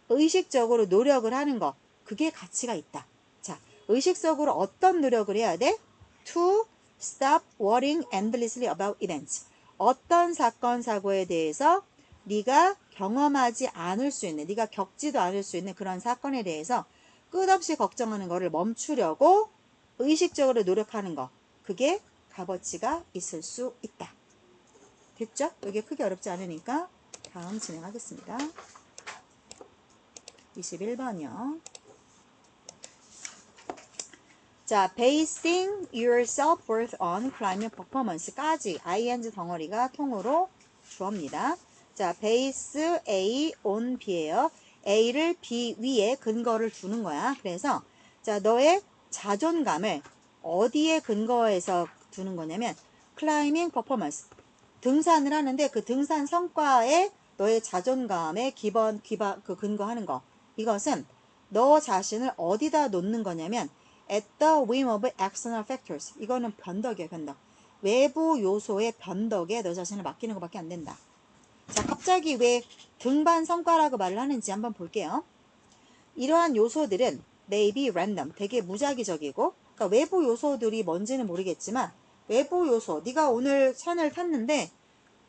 의식적으로 노력을 하는 거 그게 가치가 있다. 자, 의식적으로 어떤 노력을 해야 돼? To stop worrying endlessly about events. 어떤 사건 사고에 대해서 네가 경험하지 않을 수 있는, 네가 겪지도 않을 수 있는 그런 사건에 대해서 끝없이 걱정하는 거를 멈추려고 의식적으로 노력하는 거. 그게 값어치가 있을 수 있다. 됐죠? 이게 크게 어렵지 않으니까 다음 진행하겠습니다. 21번이요. 자, basing your self-worth on climbing performance까지 ing 덩어리가 통으로 주어입니다. 자, base A on B예요. A를 B 위에 근거를 두는 거야. 그래서 자, 너의 자존감을 어디에 근거해서 두는 거냐면 climbing performance 등산을 하는데 그 등산 성과에 너의 자존감에 그 근거하는 거. 이것은 너 자신을 어디다 놓는 거냐면 at the whim of external factors. 이거는 변덕이에요, 변덕. 외부 요소의 변덕에 너 자신을 맡기는 것밖에 안 된다. 자, 갑자기 왜 등반 성과라고 말을 하는지 한번 볼게요. 이러한 요소들은 may be random, 되게 무작위적이고, 그러니까 외부 요소들이 뭔지는 모르겠지만 외부 요소, 네가 오늘 산을 탔는데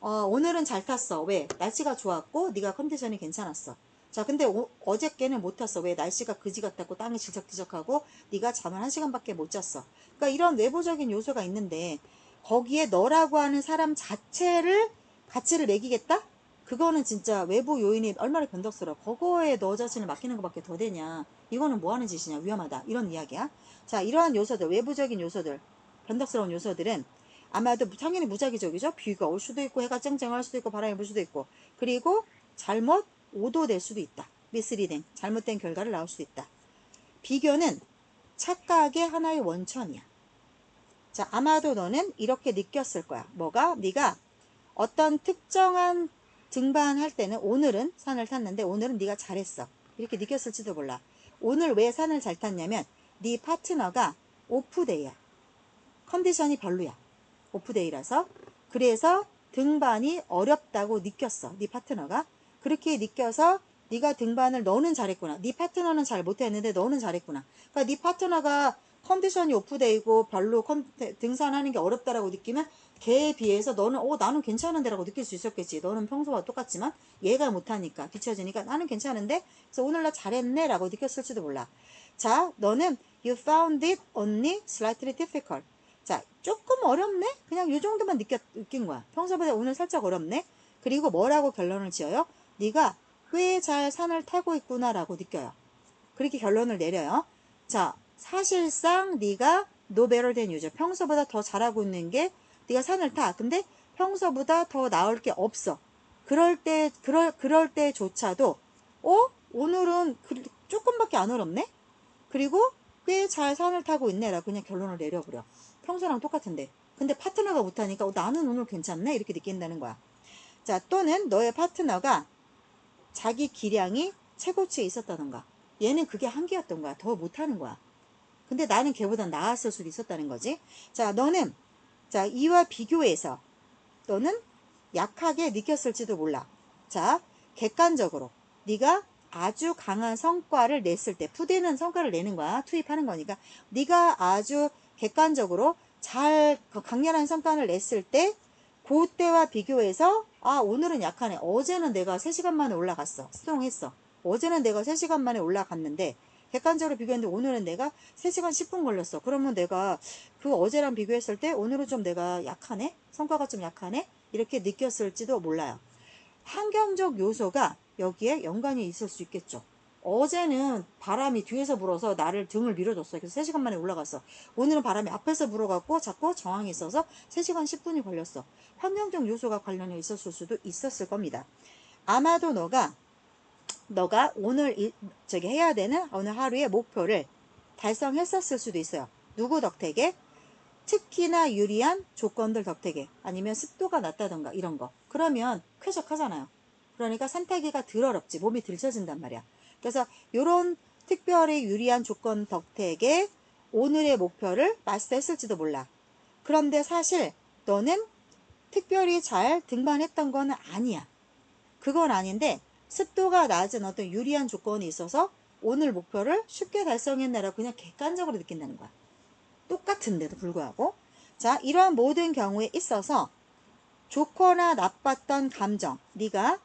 오늘은 잘 탔어. 왜? 날씨가 좋았고 네가 컨디션이 괜찮았어. 자, 근데 어저께는 못 탔어. 왜? 날씨가 그지 같았고 땅이 질척질척하고 네가 잠을 1시간밖에 못 잤어. 그러니까 이런 외부적인 요소가 있는데 거기에 너라고 하는 사람 자체를 가치를 매기겠다? 그거는 진짜 외부 요인이 얼마나 변덕스러워. 그거에 너 자신을 맡기는 것밖에 더 되냐. 이거는 뭐 하는 짓이냐. 위험하다. 이런 이야기야. 자, 이러한 요소들, 외부적인 요소들, 변덕스러운 요소들은 아마도 당연히 무작위적이죠. 비가 올 수도 있고 해가 쨍쨍할 수도 있고 바람이 불 수도 있고 그리고 잘못 오도될 수도 있다. 미스리딩 잘못된 결과를 나올 수도 있다. 비교는 착각의 하나의 원천이야. 자, 아마도 너는 이렇게 느꼈을 거야. 뭐가? 네가 어떤 특정한 등반할 때는 오늘은 산을 탔는데 오늘은 네가 잘했어. 이렇게 느꼈을지도 몰라. 오늘 왜 산을 잘 탔냐면 네 파트너가 오프데이야. 컨디션이 별로야. 오프데이라서. 그래서 등반이 어렵다고 느꼈어. 네 파트너가. 그렇게 느껴서 네가 등반을 너는 잘했구나. 네 파트너는 잘 못했는데 너는 잘했구나. 그러니까 네 파트너가 컨디션이 오프데이고 별로 등산하는 게 어렵다라고 느끼면 걔에 비해서 너는 나는 괜찮은데 라고 느낄 수 있었겠지. 너는 평소와 똑같지만 얘가 못하니까 뒤처지니까 나는 괜찮은데 그래서 오늘 나 잘했네 라고 느꼈을지도 몰라. 자, 너는 you found it only slightly difficult. 자, 조금 어렵네? 그냥 요 정도만 느낀 거야. 평소보다 오늘 살짝 어렵네? 그리고 뭐라고 결론을 지어요? 네가 꽤 잘 산을 타고 있구나 라고 느껴요. 그렇게 결론을 내려요. 자, 사실상 네가 no better than you죠. 평소보다 더 잘하고 있는 게 네가 산을 타. 근데 평소보다 더 나을 게 없어. 그럴 때조차도 오늘은 조금밖에 안 어렵네? 그리고 꽤 잘 산을 타고 있네 라고 그냥 결론을 내려버려. 평소랑 똑같은데. 근데 파트너가 못하니까 나는 오늘 괜찮네? 이렇게 느낀다는 거야. 자, 또는 너의 파트너가 자기 기량이 최고치에 있었다던가. 얘는 그게 한계였던 거야. 더 못하는 거야. 근데 나는 걔보다 나았을 수도 있었다는 거지. 자, 너는 자, 이와 비교해서 너는 약하게 느꼈을지도 몰라. 자, 객관적으로 네가 아주 강한 성과를 냈을 때, 푸드는 성과를 내는 거야. 투입하는 거니까. 네가 아주 객관적으로 잘 강렬한 성과를 냈을 때 그때와 비교해서 아 오늘은 약하네. 어제는 내가 3시간 만에 올라갔어. 수동했어. 어제는 내가 3시간 만에 올라갔는데 객관적으로 비교했는데 오늘은 내가 3시간 10분 걸렸어. 그러면 내가 그 어제랑 비교했을 때 오늘은 좀 내가 약하네? 성과가 좀 약하네? 이렇게 느꼈을지도 몰라요. 환경적 요소가 여기에 연관이 있을 수 있겠죠. 어제는 바람이 뒤에서 불어서 나를 등을 밀어줬어. 그래서 3시간 만에 올라갔어. 오늘은 바람이 앞에서 불어갖고 자꾸 저항이 있어서 3시간 10분이 걸렸어. 환경적 요소가 관련이 있었을 수도 있었을 겁니다. 아마도 너가 오늘 저기 해야 되는 오늘 하루의 목표를 달성했었을 수도 있어요. 누구 덕택에? 특히나 유리한 조건들 덕택에 아니면 습도가 낮다던가 이런 거 그러면 쾌적하잖아요. 그러니까 산타기가 덜 어렵지 몸이 들쳐진단 말이야. 그래서 요런 특별히 유리한 조건 덕택에 오늘의 목표를 마스터했을지도 몰라. 그런데 사실 너는 특별히 잘 등반했던 거는 아니야. 그건 아닌데 습도가 낮은 어떤 유리한 조건이 있어서 오늘 목표를 쉽게 달성했나라고 그냥 객관적으로 느낀다는 거야. 똑같은데도 불구하고 자 이러한 모든 경우에 있어서 좋거나 나빴던 감정 네가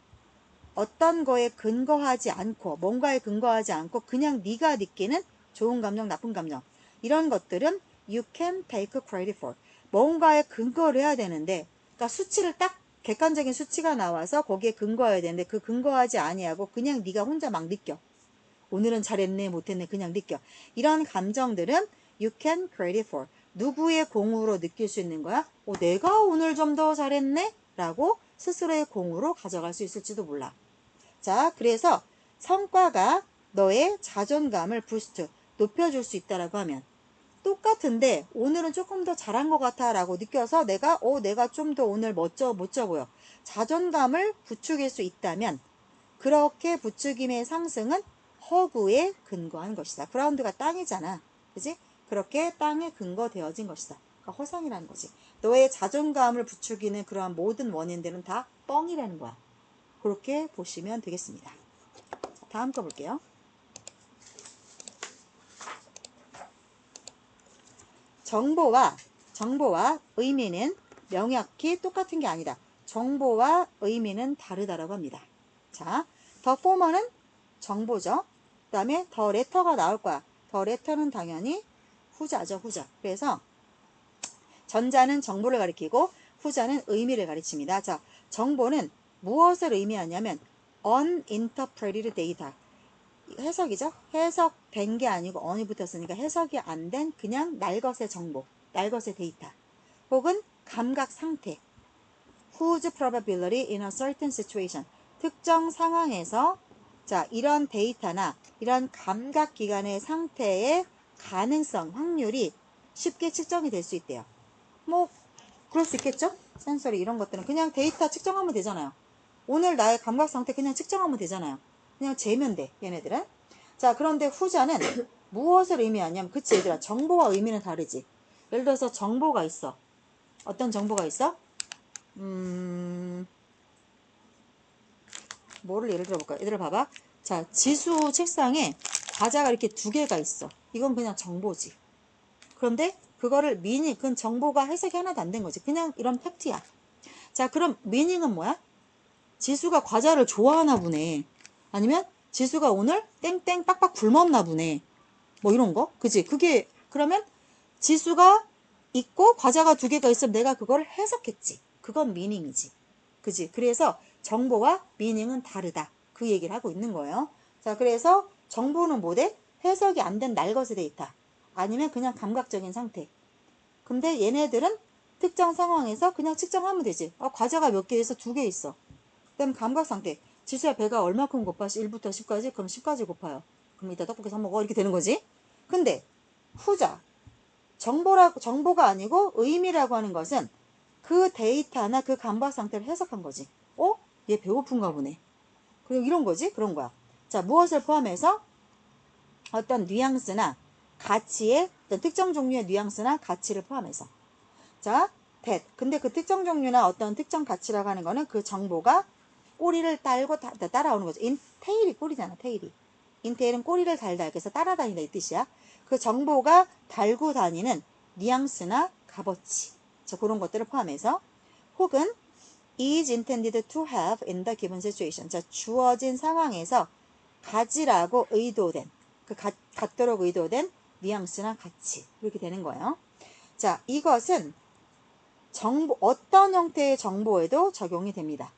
어떤 거에 근거하지 않고 뭔가에 근거하지 않고 그냥 네가 느끼는 좋은 감정 나쁜 감정 이런 것들은 you can take credit for 뭔가에 근거를 해야 되는데 그러니까 수치를 딱 객관적인 수치가 나와서 거기에 근거해야 되는데 그 근거하지 아니하고 그냥 네가 혼자 막 느껴 오늘은 잘했네 못했네 그냥 느껴 이런 감정들은 you can credit for 누구의 공으로 느낄 수 있는 거야 내가 오늘 좀 더 잘했네 라고 스스로의 공으로 가져갈 수 있을지도 몰라 자 그래서 성과가 너의 자존감을 부스트 높여줄 수 있다라고 하면 똑같은데 오늘은 조금 더 잘한 것 같아 라고 느껴서 내가 좀 더 오늘 멋져 보여 자존감을 부추길 수 있다면 그렇게 부추김의 상승은 허구에 근거한 것이다. 그라운드가 땅이잖아. 그지? 그렇게 땅에 근거되어진 것이다. 그러니까 허상이라는 거지. 너의 자존감을 부추기는 그러한 모든 원인들은 다 뻥이라는 거야. 그렇게 보시면 되겠습니다. 다음 거 볼게요. 정보와 의미는 명확히 똑같은 게 아니다. 정보와 의미는 다르다라고 합니다. 자, 더 포머는 정보죠. 그 다음에 더 레터가 나올 거야. 더 레터는 당연히 후자죠, 후자. 그래서 전자는 정보를 가리키고 후자는 의미를 가리킵니다. 자, 정보는 무엇을 의미하냐면 uninterpreted data. 해석이죠. 해석된 게 아니고 on이 붙었으니까 해석이 안 된 그냥 날것의 정보, 날것의 데이터. 혹은 감각 상태. whose probability in a certain situation. 특정 상황에서 자 이런 데이터나 이런 감각기관의 상태의 가능성, 확률이 쉽게 측정이 될 수 있대요. 뭐 그럴 수 있겠죠? 센서리 이런 것들은 그냥 데이터 측정하면 되잖아요. 오늘 나의 감각 상태 그냥 측정하면 되잖아요. 그냥 재면 돼, 얘네들은. 자, 그런데 후자는 무엇을 의미하냐면, 그치, 얘들아. 정보와 의미는 다르지. 예를 들어서 정보가 있어. 어떤 정보가 있어? 뭐를 예를 들어볼까요? 얘들아, 봐봐. 자, 지수 책상에 과자가 이렇게 2개가 있어. 이건 그냥 정보지. 그런데 그거를 그건 정보가 해석이 하나도 안 된 거지. 그냥 이런 팩트야. 자, 그럼 미닝은 뭐야? 지수가 과자를 좋아하나 보네. 아니면 지수가 오늘 땡땡 빡빡 굶었나 보네. 뭐 이런 거. 그지? 그게 그러면 지수가 있고 과자가 2개가 있으면 내가 그걸 해석했지. 그건 미닝이지. 그지? 그래서 정보와 미닝은 다르다. 그 얘기를 하고 있는 거예요. 자, 그래서 정보는 뭐대? 해석이 안 된 날것의 데이터. 아니면 그냥 감각적인 상태. 근데 얘네들은 특정 상황에서 그냥 측정하면 되지. 과자가 몇 개 있어? 2개 있어. 그다음 감각 상태. 지수야 배가 얼마큼 고파? 1부터 10까지? 그럼 10까지 고파요. 그럼 이따 떡볶이 사 먹어. 이렇게 되는 거지. 근데 후자. 정보가 아니고 의미라고 하는 것은 그 데이터나 그 감각 상태를 해석한 거지. 얘 배고픈가 보네. 그리고 이런 거지. 그런 거야. 자, 무엇을 포함해서 어떤 뉘앙스나 가치의 어떤 특정 종류의 뉘앙스나 가치를 포함해서. 자, 근데 그 특정 종류나 어떤 특정 가치라고 하는 거는 그 정보가 꼬리를 달고 따라오는 거죠. 테일이 꼬리잖아, 테일이. 인테일은 꼬리를 달다. 그래서 따라다니다 이 뜻이야. 그 정보가 달고 다니는 뉘앙스나 값어치. 자, 그런 것들을 포함해서 혹은 is intended to have in the given situation. 자, 주어진 상황에서 가지라고 의도된, 갖도록 의도된 뉘앙스나 가치. 이렇게 되는 거예요. 자, 이것은 어떤 형태의 정보에도 적용이 됩니다.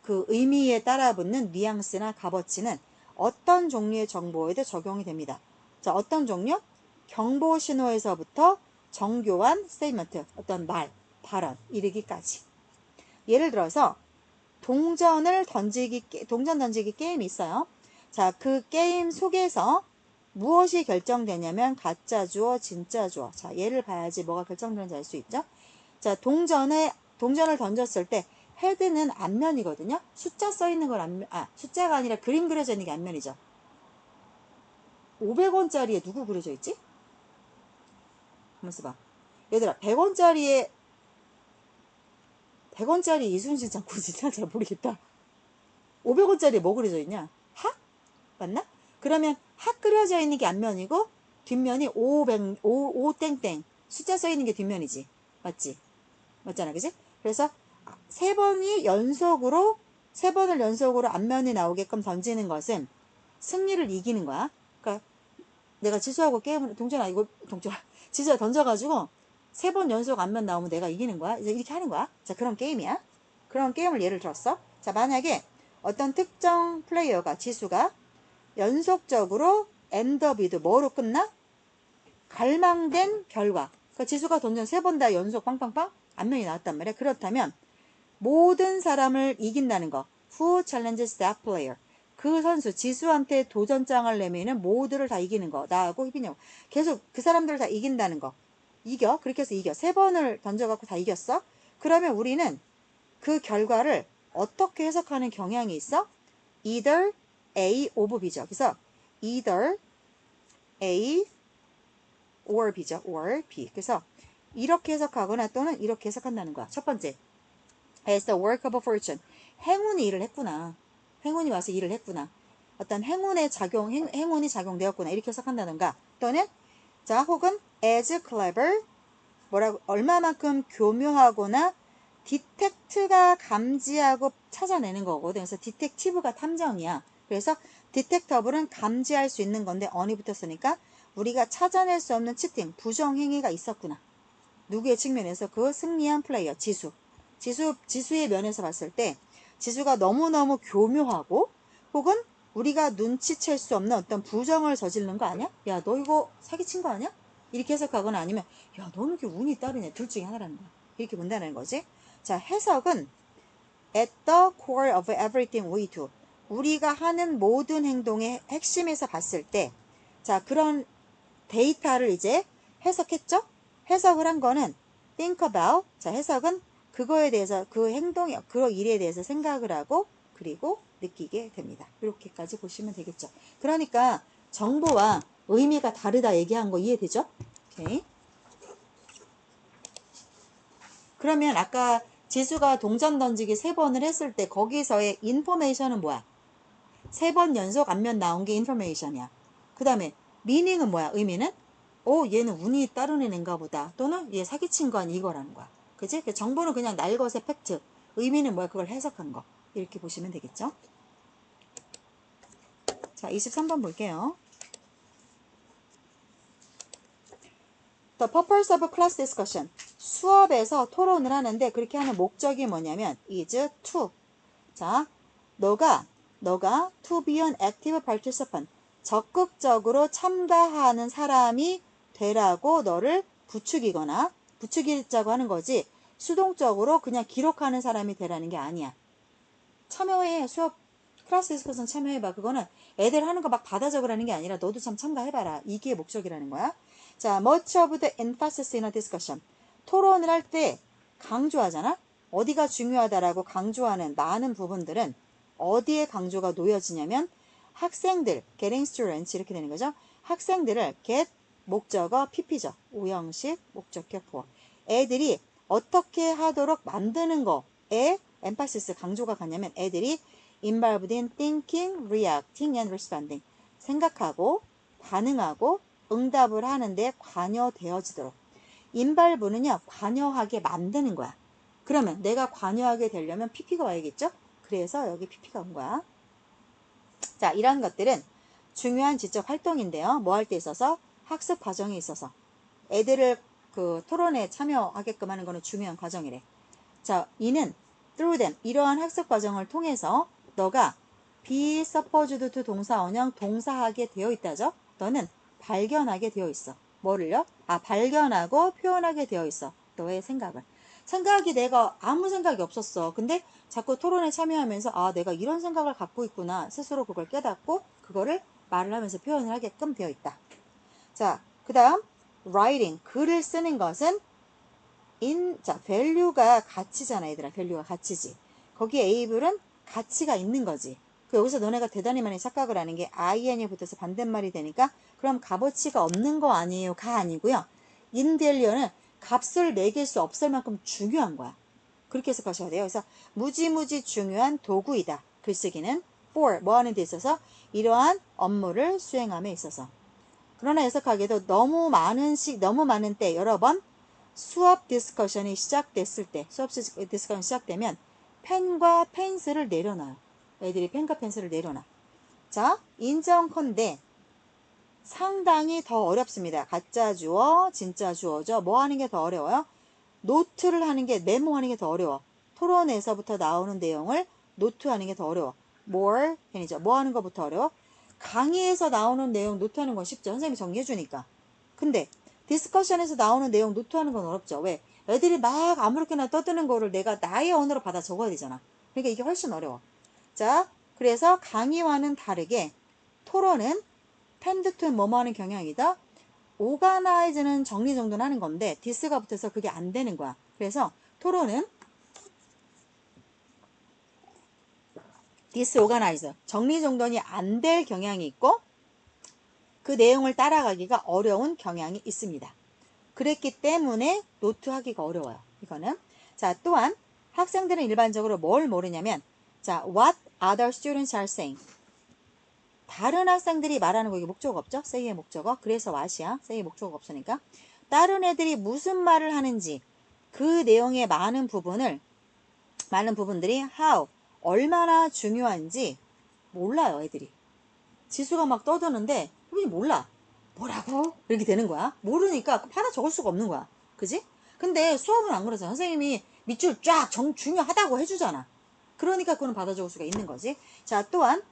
그 의미에 따라 붙는 뉘앙스나 값어치는 어떤 종류의 정보에도 적용이 됩니다. 자, 어떤 종류? 경보 신호에서부터 정교한 스테이트먼트, 어떤 말, 발언, 이르기까지. 예를 들어서 동전 던지기 게임이 있어요. 자, 그 게임 속에서 무엇이 결정되냐면 가짜 주어, 진짜 주어. 자, 얘를 봐야지 뭐가 결정되는지 알 수 있죠. 자, 동전을 던졌을 때 헤드는 앞면이거든요. 숫자 써 있는 건 숫자가 아니라 그림 그려져 있는 게 앞면이죠. 500원짜리에 누구 그려져 있지? 한번 써봐. 얘들아, 100원짜리 이순신 장군 진짜 잘 모르겠다. 500원짜리에 뭐 그려져 있냐? 학? 맞나? 그러면 학 그려져 있는 게 앞면이고 뒷면이 5땡땡 숫자 써 있는 게 뒷면이지. 맞지? 맞잖아, 그지? 그래서 세 번을 연속으로 앞면이 나오게끔 던지는 것은 승리를 이기는 거야. 그러니까 내가 지수하고 지수가 던져가지고 3번 연속 앞면 나오면 내가 이기는 거야. 이제 이렇게 하는 거야. 자, 그런 게임이야. 그런 게임을 예를 들었어. 자, 만약에 어떤 특정 플레이어가 지수가 연속적으로 엔더비드 뭐로 끝나? 갈망된 결과. 그러니까 지수가 던전 3번 다 연속 빵빵빵 앞면이 나왔단 말이야. 그렇다면 모든 사람을 이긴다는 거. Who challenges that player? 그 선수, 지수한테 도전장을 내미는 모두를 다 이기는 거. 나하고 희빈이 형. 계속 그 사람들을 다 이긴다는 거. 이겨. 그렇게 해서 이겨. 3번을 던져갖고 다 이겼어. 그러면 우리는 그 결과를 어떻게 해석하는 경향이 있어? Either A of B죠. 그래서 either A or B죠. or B. 그래서 이렇게 해석하거나 또는 이렇게 해석한다는 거야. 첫 번째. As the work of fortune. 행운이 일을 했구나. 행운이 와서 일을 했구나. 어떤 행운이 작용되었구나. 이렇게 해석한다던가. 또는, 자, 혹은 as clever. 얼마만큼 교묘하거나 디텍트가 감지하고 찾아내는 거거든. 그래서 디텍티브가 탐정이야. 그래서 디텍터블은 감지할 수 있는 건데 on이 붙었으니까 우리가 찾아낼 수 없는 치팅, 부정행위가 있었구나. 누구의 측면에서? 그 승리한 플레이어, 지수의 면에서 봤을 때 지수가 너무너무 교묘하고 혹은 우리가 눈치챌 수 없는 어떤 부정을 저지르는 거 아니야? 야, 너 이거 사기친 거 아니야? 이렇게 해석하거나 아니면 야, 너는 이렇게 운이 따르네. 둘 중에 하나라는 거야. 이렇게 본다는 거지. 자, 해석은 at the core of everything we do. 우리가 하는 모든 행동의 핵심에서 봤을 때, 자, 그런 데이터를 이제 해석했죠? 해석을 한 거는 think about. 자, 해석은 그거에 대해서 그 일에 대해서 생각을 하고 그리고 느끼게 됩니다. 이렇게까지 보시면 되겠죠. 그러니까 정보와 의미가 다르다 얘기한 거 이해되죠? 오케이. 그러면 아까 지수가 동전 던지기 3번을 했을 때 거기서의 인포메이션은 뭐야? 3번 연속 앞면 나온 게 인포메이션이야. 그 다음에 미닝은 뭐야? 의미는? 얘는 운이 따르는 애인가 보다. 또는 얘 사기친 거 아니 이거라는 거야. 그치? 정보는 그냥 날것의 팩트. 의미는 뭐야? 그걸 해석한 거. 이렇게 보시면 되겠죠? 자, 23번 볼게요. The purpose of class discussion. 수업에서 토론을 하는데 그렇게 하는 목적이 뭐냐면 is to. 자, 너가 to be an active participant. 적극적으로 참가하는 사람이 되라고 너를 부추기자고 하는 거지. 수동적으로 그냥 기록하는 사람이 되라는 게 아니야. 참여해. 수업 클래스 디스커션 참여해봐. 그거는 애들 하는 거 막 받아 적으라는 게 아니라 너도 참 참가해봐라. 이게 목적이라는 거야. 자, much of the emphasis in a discussion. 토론을 할 때 강조하잖아. 어디가 중요하다라고 강조하는 많은 부분들은 어디에 강조가 놓여지냐면 학생들, getting students 이렇게 되는 거죠. 학생들을 get 목적어 PP죠. 우형식 목적격 보어. 애들이 어떻게 하도록 만드는 거에 emphasis 강조가 가냐면 애들이 involved in thinking, reacting, and responding. 생각하고, 반응하고, 응답을 하는데 관여되어지도록. involve는요, 관여하게 만드는 거야. 그러면 내가 관여하게 되려면 PP가 와야겠죠? 그래서 여기 PP가 온 거야. 자, 이런 것들은 중요한 지적 활동인데요. 뭐 할 때 있어서? 학습 과정에 있어서. 애들을 그 토론에 참여하게끔 하는 거는 중요한 과정이래. 자, 이는 through them, 이러한 학습 과정을 통해서 너가 be supposed to 동사 원형 동사하게 되어 있다죠? 너는 발견하게 되어 있어. 뭐를요? 발견하고 표현하게 되어 있어. 너의 생각을. 생각이 내가 아무 생각이 없었어. 근데 자꾸 토론에 참여하면서 내가 이런 생각을 갖고 있구나. 스스로 그걸 깨닫고 그거를 말을 하면서 표현을 하게끔 되어 있다. 자, 그 다음 writing, 글을 쓰는 것은 자, value가 가치잖아, 얘들아. value가 가치지. 거기에 able은 가치가 있는 거지. 여기서 너네가 대단히 많이 착각을 하는 게 in이 붙어서 반대말이 되니까 그럼 값어치가 없는 거 아니에요? 가 아니고요. in value는 값을 매길 수 없을 만큼 중요한 거야. 그렇게 해석하셔야 돼요. 그래서 무지무지 중요한 도구이다. 글쓰기는 for, 뭐 하는 데 있어서 이러한 업무를 수행함에 있어서. 그러나 해석하기에도 너무 많은 때 여러 번 수업 디스커션이 시작됐을 때, 수업 디스커션이 시작되면 펜과 펜슬을 내려놔요. 애들이 펜과 펜슬을 내려놔. 자, 인정컨대 상당히 더 어렵습니다. 가짜 주어, 진짜 주어죠. 뭐 하는 게 더 어려워요? 노트를 하는 게, 메모하는 게 더 어려워. 토론에서부터 나오는 내용을 노트하는 게 더 어려워. more, 펜이죠. 뭐 하는 것부터 어려워? 강의에서 나오는 내용 노트하는 건 쉽죠. 선생님이 정리해 주니까. 근데 디스커션에서 나오는 내용 노트하는 건 어렵죠. 왜? 애들이 막 아무렇게나 떠드는 거를 내가 나의 언어로 받아 적어야 되잖아. 그러니까 이게 훨씬 어려워. 자, 그래서 강의와는 다르게 토론은 텐드 투 뭐뭐 하는 경향이다. 오가나이즈는 정리정돈 하는 건데 디스가 붙어서 그게 안 되는 거야. 그래서 토론은 디스오가나이즈, 정리정돈이 안 될 경향이 있고 그 내용을 따라가기가 어려운 경향이 있습니다. 그랬기 때문에 노트하기가 어려워요. 이거는. 자, 또한 학생들은 일반적으로 뭘 모르냐면 자, what other students are saying. 다른 학생들이 말하는 거 이게 목적어 없죠? say의 목적어. 그래서 what이야. say의 목적어가 없으니까. 다른 애들이 무슨 말을 하는지 그 내용의 많은 부분들이 how, 얼마나 중요한지 몰라요, 애들이. 지수가 막 떠드는데 선생님 몰라. 뭐라고? 이렇게 되는 거야. 모르니까 받아 적을 수가 없는 거야. 그지? 근데 수업은 안 그러잖아. 선생님이 밑줄 쫙 중요하다고 해주잖아. 그러니까 그거는 받아 적을 수가 있는 거지. 자, 또한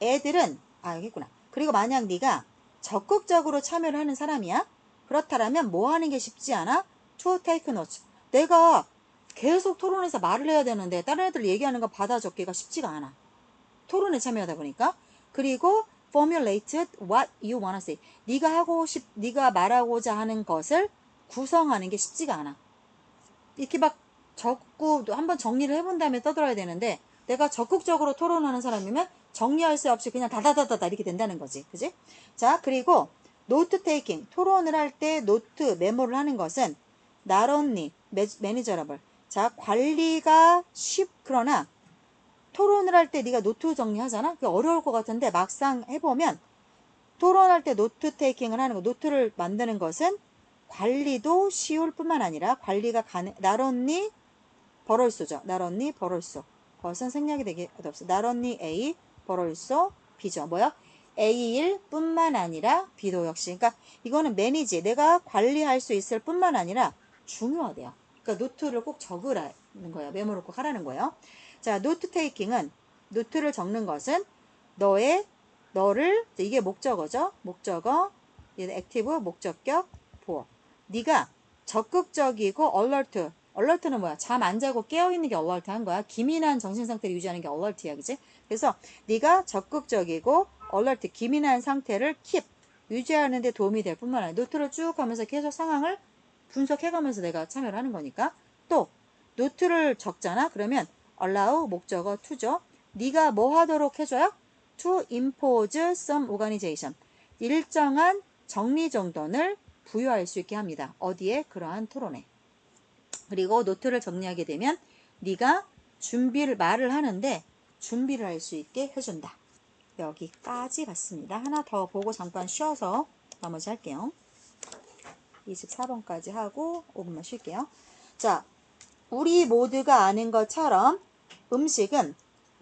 애들은 여기 있구나. 그리고 만약 네가 적극적으로 참여를 하는 사람이야? 그렇다면 뭐 하는 게 쉽지 않아? To take notes. 내가 계속 토론에서 말을 해야 되는데 다른 애들 얘기하는 거 받아 적기가 쉽지가 않아. 토론에 참여하다 보니까. 그리고 formulate what you wanna say. 네가 말하고자 하는 것을 구성하는 게 쉽지가 않아. 이렇게 막 적고 한번 정리를 해본 다음에 떠들어야 되는데 내가 적극적으로 토론하는 사람이면 정리할 수 없이 그냥 다다다다다 이렇게 된다는 거지. 그지? 자, 그리고 노트 테이킹. 토론을 할 때 노트, 메모를 하는 것은 not only manageable. 자, 관리가 그러나 토론을 할 때 네가 노트 정리하잖아? 그게 어려울 것 같은데 막상 해보면 토론할 때 노트 테이킹을 하는 거, 노트를 만드는 것은 관리도 쉬울 뿐만 아니라 관리가 not only 버럴소죠. not only 버럴소. 그것은 생략이 되게 어렵어. not only A 버럴소 B죠. 뭐야? A일 뿐만 아니라 B도 역시. 그러니까 이거는 매니지. 내가 관리할 수 있을 뿐만 아니라 중요하대요. 그러니까 노트를 꼭 적으라는 거예요. 메모를 꼭 하라는 거예요. 자, 노트 테이킹은 노트를 적는 것은 너를 이게 목적어죠. 목적어, 얘는 액티브, 목적격, 보어. 네가 적극적이고 alert는 뭐야? 잠 안 자고 깨어있는 게 alert한 거야. 기민한 정신상태를 유지하는 게 alert야. 그치? 그래서 네가 적극적이고 alert, 기민한 상태를 keep, 유지하는 데 도움이 될 뿐만 아니라 노트를 쭉 하면서 계속 상황을 분석해가면서 내가 참여를 하는 거니까. 또 노트를 적잖아. 그러면 allow, 목적어 to죠. 네가 뭐 하도록 해줘요? to impose some organization. 일정한 정리정돈을 부여할 수 있게 합니다. 어디에? 그러한 토론에. 그리고 노트를 정리하게 되면 네가 말을 하는데 준비를 할 수 있게 해준다. 여기까지 봤습니다. 하나 더 보고 잠깐 쉬어서 나머지 할게요. 24번까지 하고 5분만 쉴게요. 자, 우리 모두가 아는 것처럼 음식은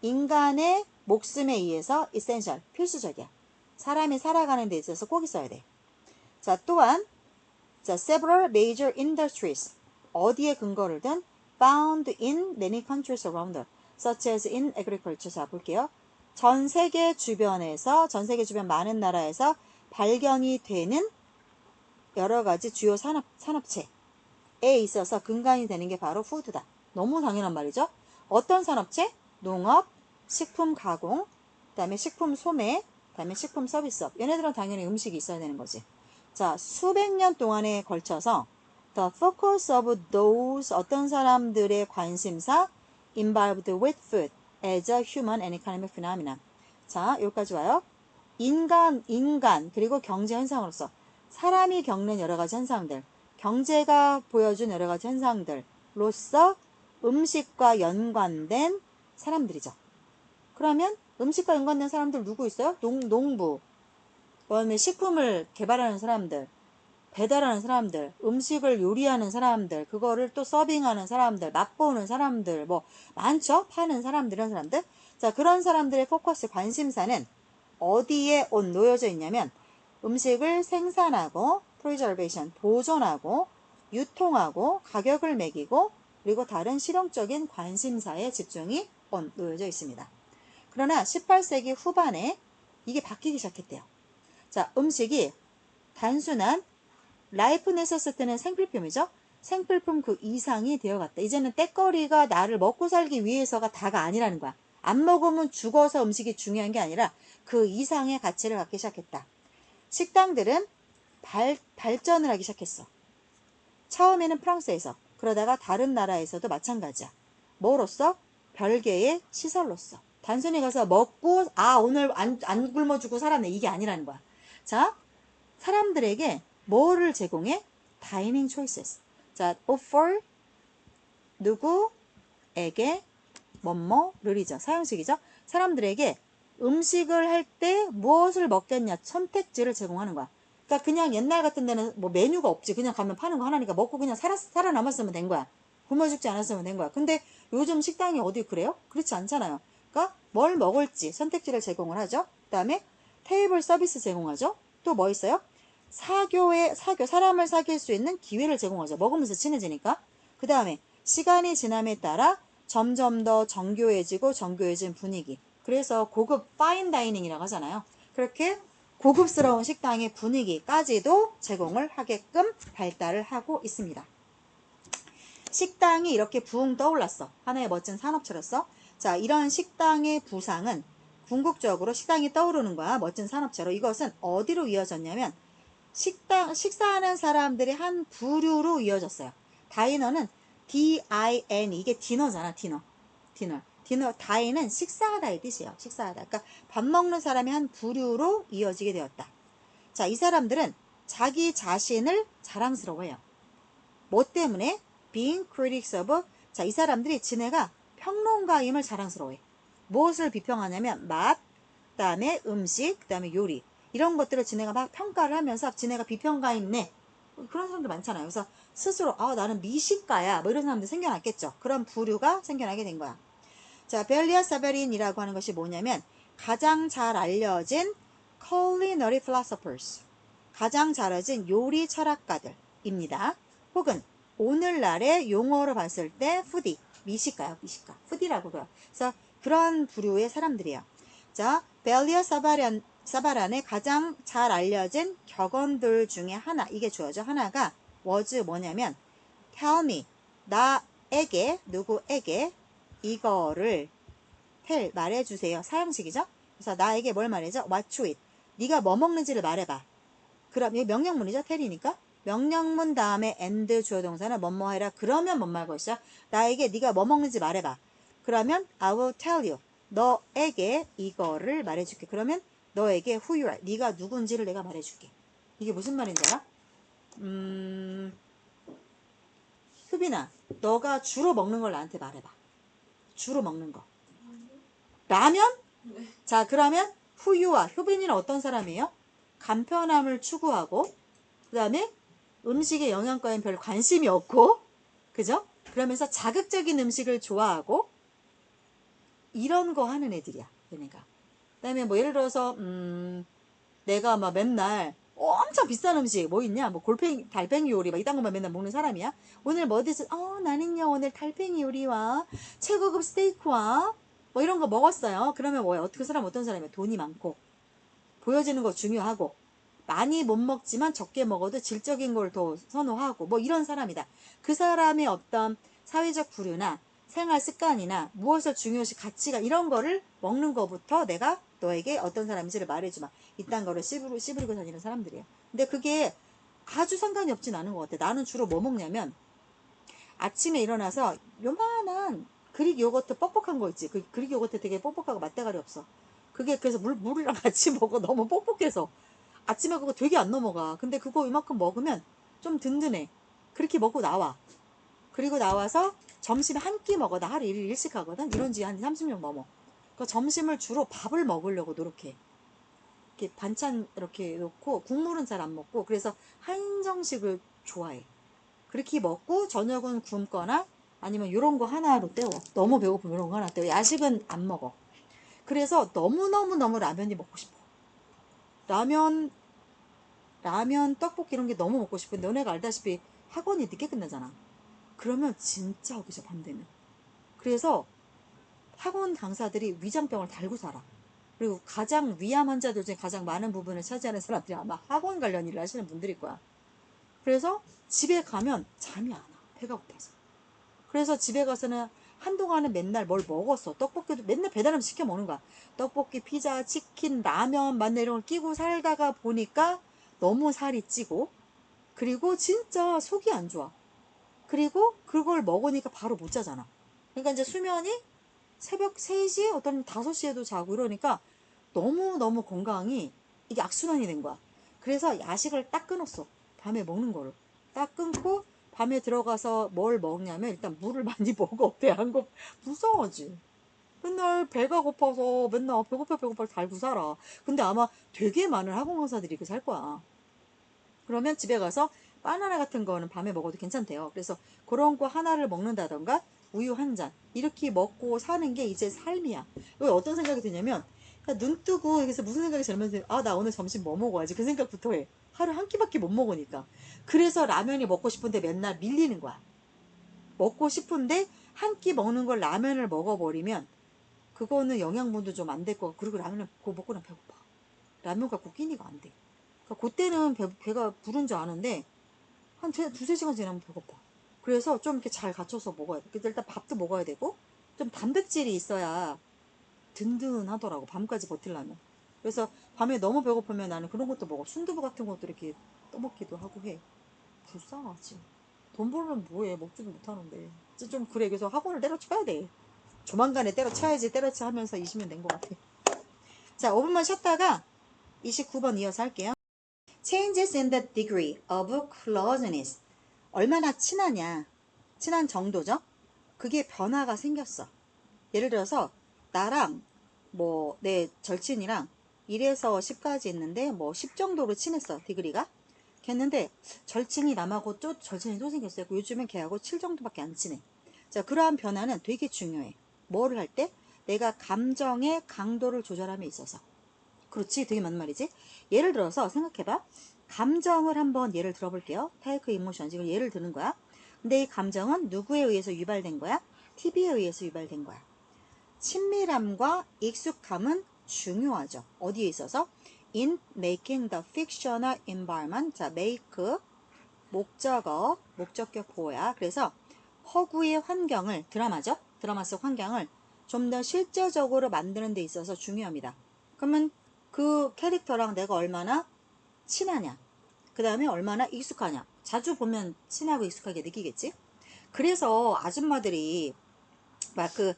인간의 목숨에 의해서 essential, 필수적이야. 사람이 살아가는 데 있어서 꼭 있어야 돼. 자, 또한 자, several major industries 어디에 근거를 든 found in many countries around the such as in agriculture. 자, 볼게요. 전 세계 주변 많은 나라에서 발견이 되는 여러 가지 주요 산업체에 있어서 근간이 되는 게 바로 푸드다. 너무 당연한 말이죠. 어떤 산업체? 농업, 식품 가공, 그다음에 식품 소매, 그다음에 식품 서비스업. 얘네들은 당연히 음식이 있어야 되는 거지. 자, 수백 년 동안에 걸쳐서 the focus of those 어떤 사람들의 관심사 involved with food as a human and economic phenomenon. 자, 여기까지 와요. 인간, 그리고 경제 현상으로서 사람이 겪는 여러 가지 현상들, 경제가 보여준 여러 가지 현상들로서 음식과 연관된 사람들이죠. 그러면 음식과 연관된 사람들 누구 있어요? 농부, 그다음에 식품을 개발하는 사람들, 배달하는 사람들, 음식을 요리하는 사람들, 그거를 또 서빙하는 사람들, 맛보는 사람들, 뭐 많죠? 파는 사람들, 이런 사람들. 자, 그런 사람들의 포커스, 관심사는 어디에 놓여져 있냐면 음식을 생산하고 preservation, 보존하고 유통하고 가격을 매기고 그리고 다른 실용적인 관심사에 집중이 놓여져 있습니다. 그러나 18세기 후반에 이게 바뀌기 시작했대요. 자, 음식이 단순한 라이프 네세시티는 생필품이죠. 생필품 그 이상이 되어갔다. 이제는 때거리가 나를 먹고 살기 위해서가 다가 아니라는 거야. 안 먹으면 죽어서 음식이 중요한 게 아니라 그 이상의 가치를 갖기 시작했다. 식당들은 발전을 하기 시작했어. 처음에는 프랑스에서, 그러다가 다른 나라에서도 마찬가지야. 뭐로써? 별개의 시설로서. 단순히 가서 먹고 오늘 안 굶어 죽고 살았네, 이게 아니라는 거야. 자, 사람들에게 뭐를 제공해? 다이닝 초이스에서. 자, offer 누구에게 뭐뭐를이죠. 사형식이죠. 사람들에게 음식을 할 때 무엇을 먹겠냐 선택지를 제공하는 거야. 그러니까 그냥 옛날 같은 데는 뭐 메뉴가 없지. 그냥 가면 파는 거 하나니까 먹고 그냥 살아남았으면 된 거야. 굶어 죽지 않았으면 된 거야. 근데 요즘 식당이 어디 그래요? 그렇지 않잖아요. 그러니까 뭘 먹을지 선택지를 제공을 하죠. 그 다음에 테이블 서비스 제공하죠. 또 뭐 있어요? 사람을 사귈 수 있는 기회를 제공하죠. 먹으면서 친해지니까. 그 다음에 시간이 지남에 따라 점점 더 정교해진 분위기. 그래서 고급 파인 다이닝이라고 하잖아요. 그렇게 고급스러운 식당의 분위기까지도 제공을 하게끔 발달을 하고 있습니다. 식당이 이렇게 부흥 떠올랐어. 하나의 멋진 산업체로서. 자, 이런 식당의 부상은 궁극적으로 식당이 떠오르는 거야. 멋진 산업체로. 이것은 어디로 이어졌냐면 식사하는 사람들의 한 부류로 이어졌어요. 다이너는 D-I-N, 이게 디너잖아, 디너. 다이는 식사하다의 뜻이에요. 식사하다. 그러니까 밥 먹는 사람의 한 부류로 이어지게 되었다. 자, 이 사람들은 자기 자신을 자랑스러워해요. 뭐 때문에? Being critics of, 자, 이 사람들이 지네가 평론가임을 자랑스러워해. 무엇을 비평하냐면 맛, 그 다음에 음식, 그 다음에 요리, 이런 것들을 지네가 막 평가를 하면서 지네가 비평가있네, 그런 사람들 많잖아요. 그래서 스스로 나는 미식가야, 뭐 이런 사람들 생겨났겠죠. 그런 부류가 생겨나게 된 거야. 자, 벨리아 사베린이라고 하는 것이 뭐냐면 가장 잘 알려진 culinary philosophers, 가장 잘 알려진 요리 철학가들입니다. 혹은 오늘날의 용어로 봤을 때 푸디, 미식가, 푸디라고 그래요. 그래서 그런 부류의 사람들이에요. 자, 벨리아 사바란의 가장 잘 알려진 격언들 중에 하나, 이게 주어져. 하나가 was 뭐냐면 tell me, 나에게, 누구에게 이거를 tell, 말해주세요. 사형식이죠. 그래서 나에게 뭘 말해줘? what to eat, 네가 뭐 먹는지를 말해봐. 그럼 이게 명령문이죠. tell이니까 명령문 다음에 and 주어 동사는 뭐뭐 해라. 그러면 뭔 말 것이야? 나에게 네가 뭐 먹는지 말해봐. 그러면 I will tell you, 너에게 이거를 말해줄게. 그러면 너에게 who you are, 네가 누군지를 내가 말해줄게. 이게 무슨 말인지 알아? 흡인아, 너가 주로 먹는 걸 나한테 말해봐. 주로 먹는 거. 라면? 네. 자, 그러면 후유와 효빈이는 어떤 사람이에요? 간편함을 추구하고, 그 다음에 음식의 영양가엔 별 관심이 없고, 그죠? 그러면서 자극적인 음식을 좋아하고, 이런 거 하는 애들이야, 얘네가. 그 다음에 뭐 예를 들어서, 내가 막 맨날 엄청 비싼 음식 뭐 있냐? 뭐 골팽이, 달팽이 요리 막 이딴 것만 맨날 먹는 사람이야. 오늘 뭐 드시? 나는요 오늘 달팽이 요리와 최고급 스테이크와 뭐 이런 거 먹었어요. 그러면 뭐야? 어떻게 사람 어떤 사람이야? 돈이 많고 보여지는 거 중요하고 많이 못 먹지만 적게 먹어도 질적인 걸 더 선호하고 뭐 이런 사람이다. 그 사람의 어떤 사회적 부류나 생활 습관이나 무엇을 중요시 가치가 이런 거를 먹는 거부터 내가 너에게 어떤 사람인지를 말해주마. 이딴 거를 씨부리고 다니는 사람들이야. 근데 그게 아주 상관이 없진 않은 것 같아. 나는 주로 뭐 먹냐면 아침에 일어나서 요만한 그릭 요거트 뻑뻑한 거 있지. 그 그릭 요거트 되게 뻑뻑하고 맛대가리 없어. 그게 그래서 물이랑 같이 먹어. 너무 뻑뻑해서. 아침에 그거 되게 안 넘어가. 근데 그거 이만큼 먹으면 좀 든든해. 그렇게 먹고 나와. 그리고 나와서 점심에 한 끼 먹어. 나 하루 일식 하거든. 이런 지 한 30년 넘어. 그 점심을 주로 밥을 먹으려고 노력해. 이렇게 반찬 이렇게 놓고 국물은 잘 안 먹고 그래서 한정식을 좋아해. 그렇게 먹고 저녁은 굶거나 아니면 이런 거 하나로 때워. 너무 배고프면 이런 거 하나 때워. 야식은 안 먹어. 그래서 너무너무너무 라면이 먹고 싶어. 라면, 떡볶이 이런 게 너무 먹고 싶은데 너네가 알다시피 학원이 늦게 끝나잖아. 그러면 진짜 하기 싫어, 밤 되면. 그래서 학원 강사들이 위장병을 달고 살아. 그리고 가장 위암 환자들 중에 가장 많은 부분을 차지하는 사람들이 아마 학원 관련 일을 하시는 분들일 거야. 그래서 집에 가면 잠이 안 와. 배가 고파서. 그래서 집에 가서는 한동안은 맨날 뭘 먹었어. 떡볶이도 맨날 배달음식 시켜 먹는 거야. 떡볶이, 피자, 치킨, 라면, 만나 이런 걸 끼고 살다가 보니까 너무 살이 찌고 그리고 진짜 속이 안 좋아. 그리고 그걸 먹으니까 바로 못 자잖아. 그러니까 이제 수면이 새벽 3시, 어떤 5시에도 자고 이러니까 너무너무 건강이 이게 악순환이 된 거야. 그래서 야식을 딱 끊었어. 밤에 먹는 거를. 딱 끊고 밤에 들어가서 뭘 먹냐면 일단 물을 많이 먹어. 배 안 고파. 불쌍하지. 맨날 배가 고파서 맨날 배고파 달고 살아. 근데 아마 되게 많은 학원 강사들이 이렇게 살 거야. 그러면 집에 가서 바나나 같은 거는 밤에 먹어도 괜찮대요. 그래서 그런 거 하나를 먹는다던가 우유 한 잔 이렇게 먹고 사는 게 이제 삶이야. 왜 어떤 생각이 드냐면 그냥 눈 뜨고 그래서 무슨 생각이 들면 나 오늘 점심 뭐 먹어야지 그 생각부터 해. 하루 한 끼밖에 못 먹으니까. 그래서 라면이 먹고 싶은데 맨날 밀리는 거야. 먹고 싶은데 한 끼 먹는 걸 라면을 먹어버리면 그거는 영양분도 좀 안 될 거고 그리고 라면을 그거 먹고 나면 배고파. 라면 갖고 끼니가 안 돼. 그러니까 그때는 배가 부른 줄 아는데 한 두세 시간 지나면 배고파. 그래서 좀 이렇게 잘 갖춰서 먹어야 돼. 근데 일단 밥도 먹어야 되고 좀 단백질이 있어야 든든하더라고. 밤까지 버틸라면. 그래서 밤에 너무 배고프면 나는 그런 것도 먹어. 순두부 같은 것도 이렇게 떠먹기도 하고 해. 불쌍하지. 돈 벌면 뭐해. 먹지도 못하는데. 좀 그래. 그래서 학원을 때려쳐야 돼. 조만간에 때려쳐야지. 때려쳐 하면서 20년 된 것 같아. 자, 5분만 쉬었다가 29번 이어서 할게요. Changes in the degree of closeness. 얼마나 친하냐. 친한 정도죠. 그게 변화가 생겼어. 예를 들어서 나랑 뭐 내 절친이랑 1에서 10까지 있는데 뭐 10 정도로 친했어. 디그리가. 했는데 절친이 남하고 절친이 또 생겼어요. 요즘엔 걔하고 7 정도밖에 안 친해. 자, 그러한 변화는 되게 중요해. 뭐를 할 때? 내가 감정의 강도를 조절함에 있어서. 그렇지, 되게 맞는 말이지. 예를 들어서 생각해봐. 감정을 한번 예를 들어볼게요. take emotion. 지금 예를 드는 거야. 근데 이 감정은 누구에 의해서 유발된 거야? TV에 의해서 유발된 거야. 친밀함과 익숙함은 중요하죠. 어디에 있어서? In making the fictional environment. 자, make 목적어, 목적격 보호야. 그래서 허구의 환경을, 드라마죠? 드라마 속 환경을 좀 더 실제적으로 만드는 데 있어서 중요합니다. 그러면 그 캐릭터랑 내가 얼마나 친하냐, 그 다음에 얼마나 익숙하냐. 자주 보면 친하고 익숙하게 느끼겠지? 그래서 아줌마들이 막 그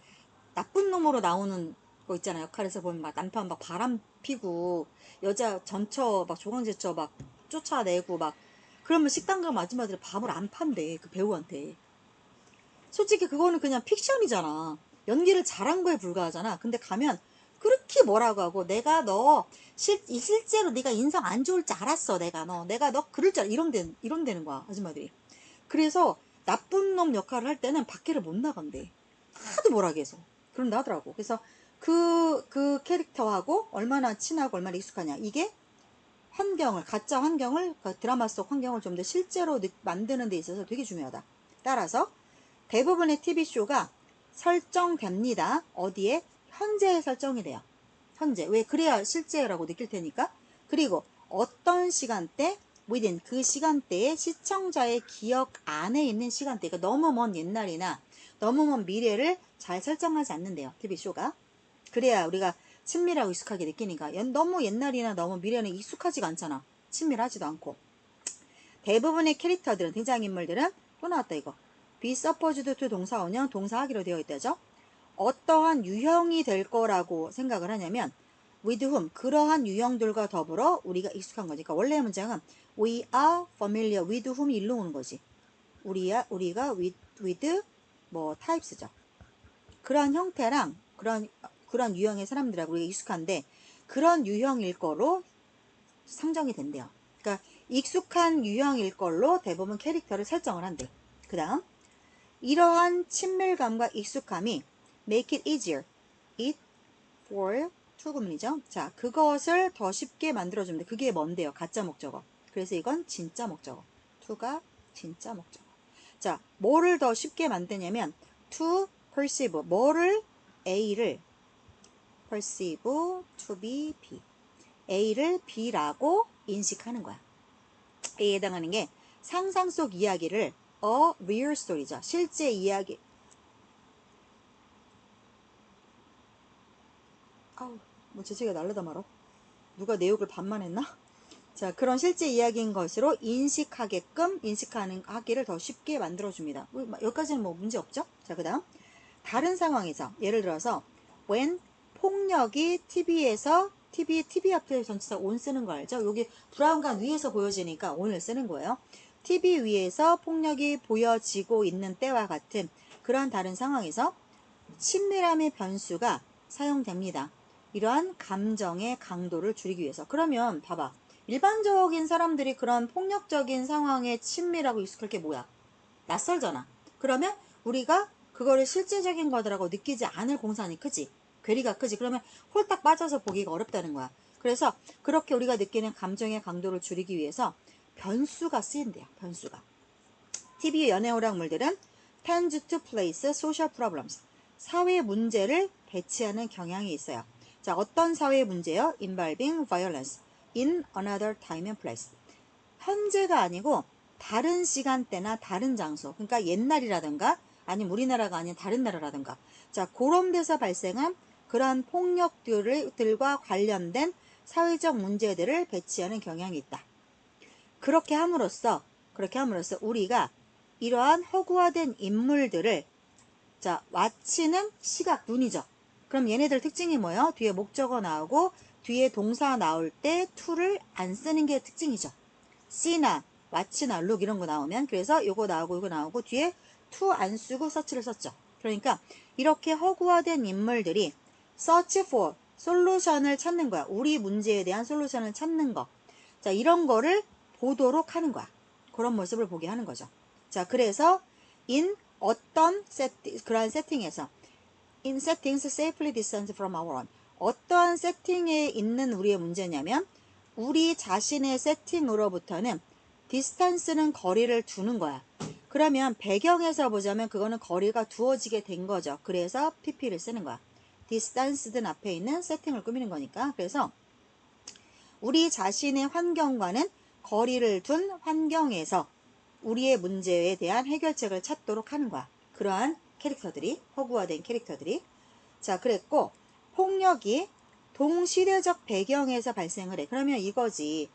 나쁜 놈으로 나오는 거 있잖아요. 역할에서 보면 막 남편 막 바람 피고 여자 전처 막 조강제처 막 쫓아내고 막 그러면 식당 가면 아줌마들이 밥을 안 판대. 그 배우한테. 솔직히 그거는 그냥 픽션이잖아. 연기를 잘한 거에 불과하잖아. 근데 가면 그렇게 뭐라고 하고 내가 너 실제로 네가 인성 안 좋을 줄 알았어. 내가 너 그럴 줄 이런 되는 거야. 아줌마들이. 그래서 나쁜 놈 역할을 할 때는 밖에를 못 나간대. 하도 뭐라 해서 그런다 하더라고. 그래서 그 캐릭터하고 얼마나 친하고 얼마나 익숙하냐. 이게 가짜 환경을, 그 드라마 속 환경을 좀 더 실제로 만드는 데 있어서 되게 중요하다. 따라서 대부분의 TV쇼가 설정됩니다. 어디에? 현재에 설정이 돼요. 현재. 왜? 그래야 실제라고 느낄 테니까. 그리고 어떤 시간대, within 그 시간대에 시청자의 기억 안에 있는 시간대. 그러니까 너무 먼 옛날이나 너무 먼 미래를 잘 설정하지 않는데요. TV쇼가. 그래야 우리가 친밀하고 익숙하게 느끼니까. 너무 옛날이나 너무 미래는 익숙하지가 않잖아. 친밀하지도 않고. 대부분의 캐릭터들은, 등장인물들은, 또 나왔다 이거. be supposed to 동사 원형 동사하기로 되어 있다죠. 어떠한 유형이 될 거라고 생각을 하냐면 with whom, 그러한 유형들과 더불어 우리가 익숙한 거니까. 원래의 문장은 we are familiar with whom 일로 오는 거지. 우리가 with 뭐 types죠. 그런 형태랑 그런 유형의 사람들하고 우리가 익숙한데 그런 유형일 거로 상정이 된대요. 그러니까 익숙한 유형일 걸로 대부분 캐릭터를 설정을 한대. 그 다음 이러한 친밀감과 익숙함이 make it easier, it for 투구문이죠. 자, 그것을 더 쉽게 만들어주면 돼. 그게 뭔데요? 가짜 목적어. 그래서 이건 진짜 목적어. to가 진짜 목적어. 자, 뭐를 더 쉽게 만드냐면 to perceive, 뭐를 A를 perceive to be B, A를 B라고 인식하는 거야. A에 해당하는 게 상상 속 이야기를 a real story죠. 실제 이야기. 아우, 뭐 재채기가 날려다 말어. 누가 내 욕을 반만 했나? 자, 그런 실제 이야기인 것으로 하기를 더 쉽게 만들어줍니다. 여기까지는 뭐 문제 없죠? 자, 그 다음. 다른 상황에서, 예를 들어서, when 폭력이 TV 앞에 전치사 on 쓰는 거 알죠? 여기 브라운관 위에서 보여지니까 on을 쓰는 거예요. TV 위에서 폭력이 보여지고 있는 때와 같은 그러한 다른 상황에서 친밀함의 변수가 사용됩니다. 이러한 감정의 강도를 줄이기 위해서. 그러면 봐봐. 일반적인 사람들이 그런 폭력적인 상황에 친밀하고 익숙할 게 뭐야? 낯설잖아. 그러면 우리가 그거를 실제적인 거더라고 느끼지 않을 공산이 크지. 괴리가 크지. 그러면 홀딱 빠져서 보기가 어렵다는 거야. 그래서 그렇게 우리가 느끼는 감정의 강도를 줄이기 위해서 변수가 쓰인대요. 변수가. TV 연애오락물들은 tend to place social problems, 사회 문제를 배치하는 경향이 있어요. 자, 어떤 사회 문제요? involving violence in another time and place. 현재가 아니고 다른 시간대나 다른 장소, 그러니까 옛날이라든가 아니면 우리나라가 아닌 다른 나라라든가, 자, 그런 데서 발생한 그러한 폭력들과 관련된 사회적 문제들을 배치하는 경향이 있다. 그렇게 함으로써 우리가 이러한 허구화된 인물들을, 자, 왓치는 시각, 눈이죠. 그럼 얘네들 특징이 뭐예요? 뒤에 목적어 나오고 뒤에 동사 나올 때 to를 안 쓰는 게 특징이죠. see나 왓치나 look 이런 거 나오면, 그래서 요거 나오고 뒤에 to 안 쓰고 search를 썼죠. 그러니까 이렇게 허구화된 인물들이 search for 솔루션을 찾는 거야. 우리 문제에 대한 솔루션을 찾는 거. 자, 이런 거를 보도록 하는 거야. 그런 모습을 보게 하는 거죠. 자, 그래서 in 어떤 그러한 세팅에서 in settings safely distant from our own, 어떠한 세팅에 있는 우리의 문제냐면 우리 자신의 세팅으로부터는 distance는 거리를 두는 거야. 그러면 배경에서 보자면 그거는 거리가 두어지게 된 거죠. 그래서 pp를 쓰는 거야. distance든 앞에 있는 세팅을 꾸미는 거니까. 그래서 우리 자신의 환경과는 거리를 둔 환경에서 우리의 문제에 대한 해결책을 찾도록 하는 거야. 그러한 캐릭터들이, 허구화된 캐릭터들이. 자, 그랬고 폭력이 동시대적 배경에서 발생을 해. 그러면 이거지.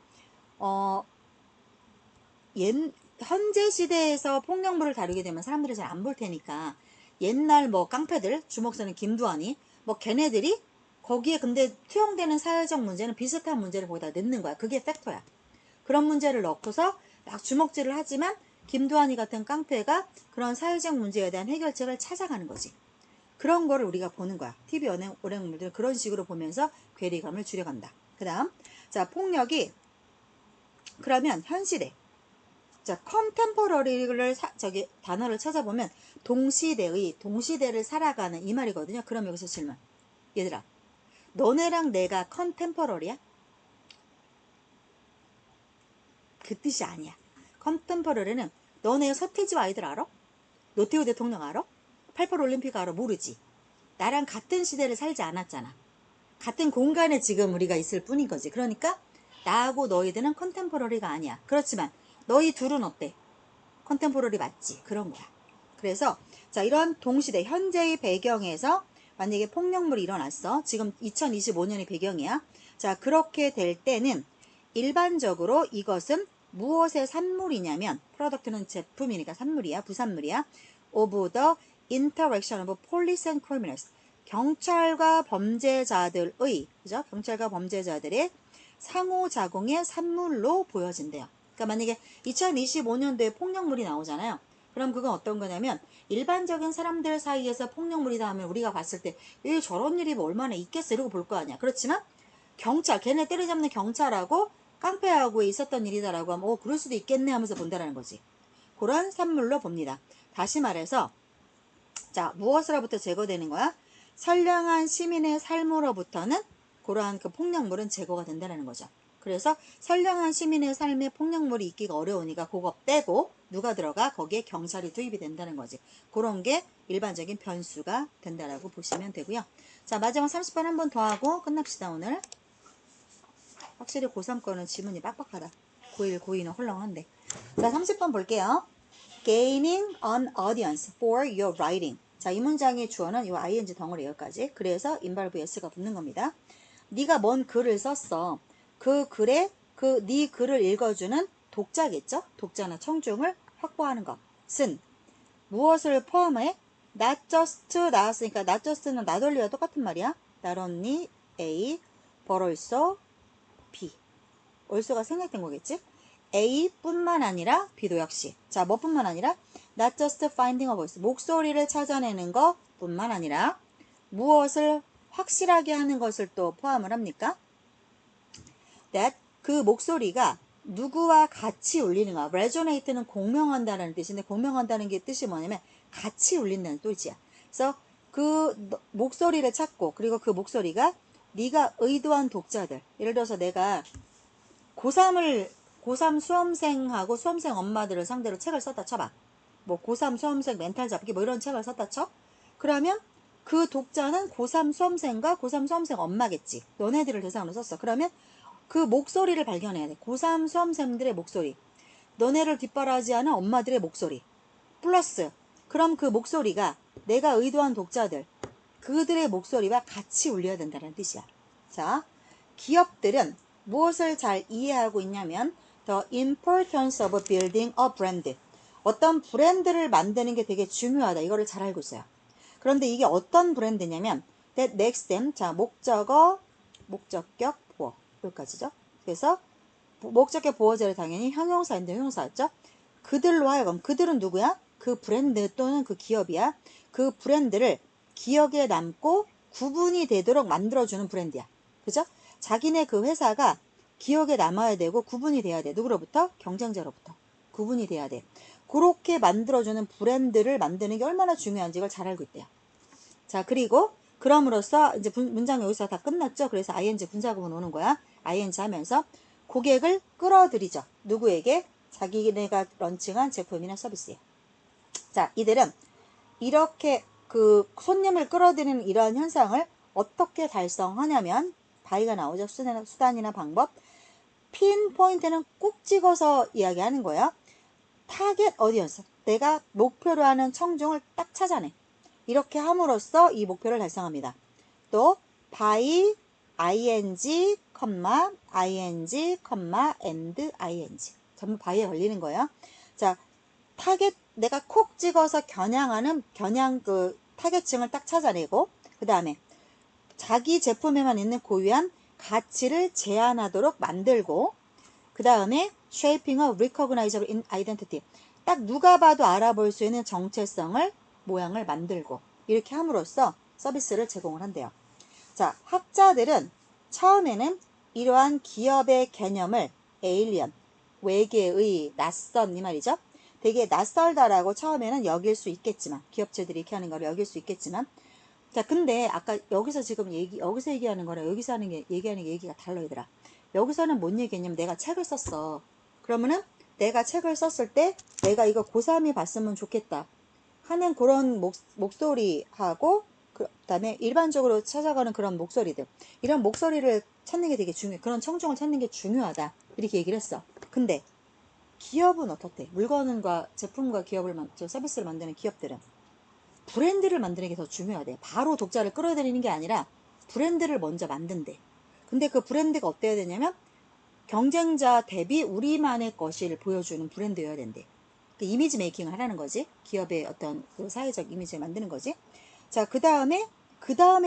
현재 시대에서 폭력물을 다루게 되면 사람들이 잘 안 볼 테니까 옛날 뭐 깡패들, 주먹 쓰는 김두한이 뭐 걔네들이 거기에 근데 투영되는 사회적 문제는 비슷한 문제를 거기다 넣는 거야. 그게 팩터야. 그런 문제를 넣고서 막 주먹질을 하지만 김두한이 같은 깡패가 그런 사회적 문제에 대한 해결책을 찾아가는 거지. 그런 거를 우리가 보는 거야. TV 온행물들은 그런 식으로 보면서 괴리감을 줄여간다. 그 다음, 자, 폭력이, 그러면 현실에, 자, 컨템포러리를 단어를 찾아보면 동시대를 살아가는 이 말이거든요. 그럼 여기서 질문. 얘들아, 너네랑 내가 컨템포러리야? 그 뜻이 아니야. 컨템포러리는 너네 서태지와 아이들 알아? 노태우 대통령 알아? 88 올림픽 알아? 모르지. 나랑 같은 시대를 살지 않았잖아. 같은 공간에 지금 우리가 있을 뿐인 거지. 그러니까 나하고 너희들은 컨템포러리가 아니야. 그렇지만 너희 둘은 어때? 컨템포러리 맞지? 그런 거야. 그래서 자, 이런 동시대 현재의 배경에서 만약에 폭력물이 일어났어. 지금 2025년이 배경이야. 자, 그렇게 될 때는 일반적으로 이것은 무엇의 산물이냐면 프로덕트는 제품이니까 산물이야. 부산물이야. of the interaction of police and criminals. 경찰과 범죄자들의, 그죠? 경찰과 범죄자들의 상호작용의 산물로 보여진대요. 그러니까 만약에 2025년도에 폭력물이 나오잖아요. 그럼 그건 어떤 거냐면 일반적인 사람들 사이에서 폭력물이 나오면 우리가 봤을 때 왜 저런 일이 뭐 얼마나 있겠어 이러고 볼 거 아니야. 그렇지만 경찰, 걔네 때려잡는 경찰하고 깡패하고 있었던 일이다라고 하면 그럴 수도 있겠네 하면서 본다라는 거지. 그런 산물로 봅니다. 다시 말해서 자, 무엇으로부터 제거되는 거야? 선량한 시민의 삶으로부터는 그러한 그 폭력물은 제거가 된다는 거죠. 그래서 선량한 시민의 삶에 폭력물이 있기가 어려우니까 그거 빼고 누가 들어가? 거기에 경찰이 투입이 된다는 거지. 그런 게 일반적인 변수가 된다라고 보시면 되고요. 자, 마지막 30번 한 번 더 하고 끝납시다 오늘. 확실히 고3 거는 지문이 빡빡하다. 고1, 고2는 헐렁한데. 자, 30번 볼게요. Gaining an audience for your writing. 자, 이 문장의 주어는 이 ing 덩어리 여기까지. 그래서 involve s가 붙는 겁니다. 네가 뭔 글을 썼어. 그 글에 네 글을 읽어주는 독자겠죠? 독자나 청중을 확보하는 것은 무엇을 포함해? not just 나왔으니까 not just는 not only와 똑같은 말이야. not only A, but also B. also가 생략된 거겠지? A뿐만 아니라 B도 역시. 자, 뭐뿐만 아니라 not just finding a voice. 목소리를 찾아내는 것뿐만 아니라 무엇을 확실하게 하는 것을 또 포함을 합니까? that 그 목소리가 누구와 같이 울리는가. resonate는 공명한다는 뜻인데 공명한다는 게 뜻이 뭐냐면 같이 울린다는 뜻이야. 그래서 그 목소리를 찾고 그리고 그 목소리가 네가 의도한 독자들. 예를 들어서 내가 고3 수험생하고 수험생 엄마들을 상대로 책을 썼다 쳐봐. 뭐 고3 수험생 멘탈 잡기 뭐 이런 책을 썼다 쳐. 그러면 그 독자는 고3 수험생과 고3 수험생 엄마겠지. 너네들을 대상으로 썼어. 그러면 그 목소리를 발견해야 돼. 고3 수험생들의 목소리. 너네를 뒷바라지하는 엄마들의 목소리. 플러스 그럼 그 목소리가 내가 의도한 독자들 그들의 목소리와 같이 울려야 된다는 뜻이야. 자, 기업들은 무엇을 잘 이해하고 있냐면 the importance of building a brand. 어떤 브랜드를 만드는 게 되게 중요하다. 이거를 잘 알고 있어요. 그런데 이게 어떤 브랜드냐면 that makes them 자 목적어, 목적격, 보어 여기까지죠. 그래서 목적격 보어제를 당연히 형용사인데 형용사였죠. 그들로 하여금 그들은 누구야? 그 브랜드 또는 그 기업이야. 그 브랜드를 기억에 남고 구분이 되도록 만들어주는 브랜드야. 그죠? 자기네 그 회사가 기억에 남아야 되고 구분이 돼야 돼. 누구로부터? 경쟁자로부터. 구분이 돼야 돼. 그렇게 만들어주는 브랜드를 만드는 게 얼마나 중요한지 이걸 잘 알고 있대요. 자, 그리고 그럼으로써 이제 문장 여기서 다 끝났죠. 그래서 ing 분사구문 오는 거야. ing 하면서 고객을 끌어들이죠. 누구에게? 자기네가 런칭한 제품이나 서비스에. 자, 이들은 이렇게 그 손님을 끌어들이는 이러한 현상을 어떻게 달성하냐면 바이가 나오죠. 수단이나 방법. 핀포인트는 꼭 찍어서 이야기하는 거예요. 타겟 어디언스. 내가 목표로 하는 청중을 딱 찾아내. 이렇게 함으로써 이 목표를 달성합니다. 또 by ing, ing, and ing. 전부 by에 걸리는 거예요. 자, 타겟 내가 콕 찍어서 겨냥하는 그 타겟층을 딱 찾아내고 그 다음에 자기 제품에만 있는 고유한 가치를 제한하도록 만들고 그 다음에 shaping a recognizable identity. 딱 누가 봐도 알아볼 수 있는 정체성을 모양을 만들고 이렇게 함으로써 서비스를 제공을 한대요. 자, 학자들은 처음에는 이러한 기업의 개념을 에일리언, 외계의, 낯선 이 말이죠. 되게 낯설다라고 처음에는 여길 수 있겠지만, 기업체들이 이렇게 하는 걸 여길 수 있겠지만, 자, 근데 아까 여기서 지금 여기서 얘기하는 거랑 여기서 얘기하는 게 얘기가 달라, 얘들아. 여기서는 뭔 얘기냐면 내가 책을 썼어. 그러면은 내가 책을 썼을 때 내가 이거 고3이 봤으면 좋겠다 하는 그런 목소리하고 그다음에 일반적으로 찾아가는 그런 목소리들, 이런 목소리를 찾는 게 되게 중요해. 그런 청중을 찾는 게 중요하다 이렇게 얘기를 했어. 근데 기업은 어떻대? 물건과 제품과 서비스를 만드는 기업들은 브랜드를 만드는 게 더 중요하대. 바로 독자를 끌어들이는 게 아니라 브랜드를 먼저 만든대. 근데 그 브랜드가 어때야 되냐면 경쟁자 대비 우리만의 것을 보여주는 브랜드여야 된대. 그 이미지 메이킹을 하라는 거지. 기업의 어떤 그 사회적 이미지를 만드는 거지. 자, 그 다음에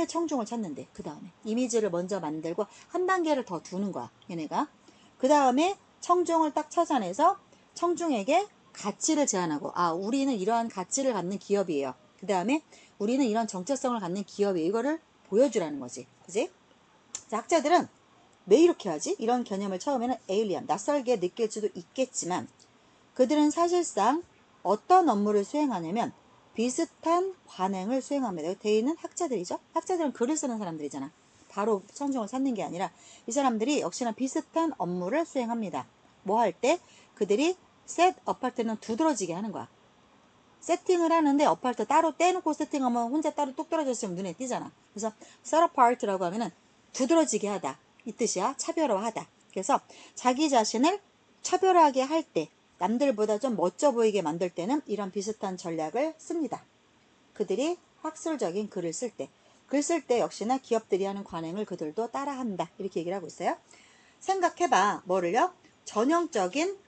청중을 찾는데, 그 다음에 이미지를 먼저 만들고 한 단계를 더 두는 거야, 얘네가. 그 다음에 청중을 딱 찾아내서 청중에게 가치를 제안하고, 아, 우리는 이러한 가치를 갖는 기업이에요. 그 다음에 우리는 이런 정체성을 갖는 기업이에요. 이거를 보여주라는 거지. 그지? 자, 학자들은 왜 이렇게 하지? 이런 개념을 처음에는 에일리언, 낯설게 느낄 수도 있겠지만 그들은 사실상 어떤 업무를 수행하냐면 비슷한 관행을 수행합니다. 대의는 학자들이죠. 학자들은 글을 쓰는 사람들이잖아. 바로 청중을 찾는 게 아니라 이 사람들이 역시나 비슷한 업무를 수행합니다. 뭐 할 때? 그들이 셋 어파트는 두드러지게 하는 거야. 세팅을 하는데 어파트 따로 떼놓고 세팅하면 혼자 따로 뚝 떨어져 있으면 눈에 띄잖아. 그래서 set apart라고 하면은 두드러지게 하다 이 뜻이야. 차별화하다. 그래서 자기 자신을 차별하게 할 때, 남들보다 좀 멋져 보이게 만들 때는 이런 비슷한 전략을 씁니다. 그들이 학술적인 글을 쓸 때, 글 쓸 때 역시나 기업들이 하는 관행을 그들도 따라한다 이렇게 얘기를 하고 있어요. 생각해봐. 뭐를요? 전형적인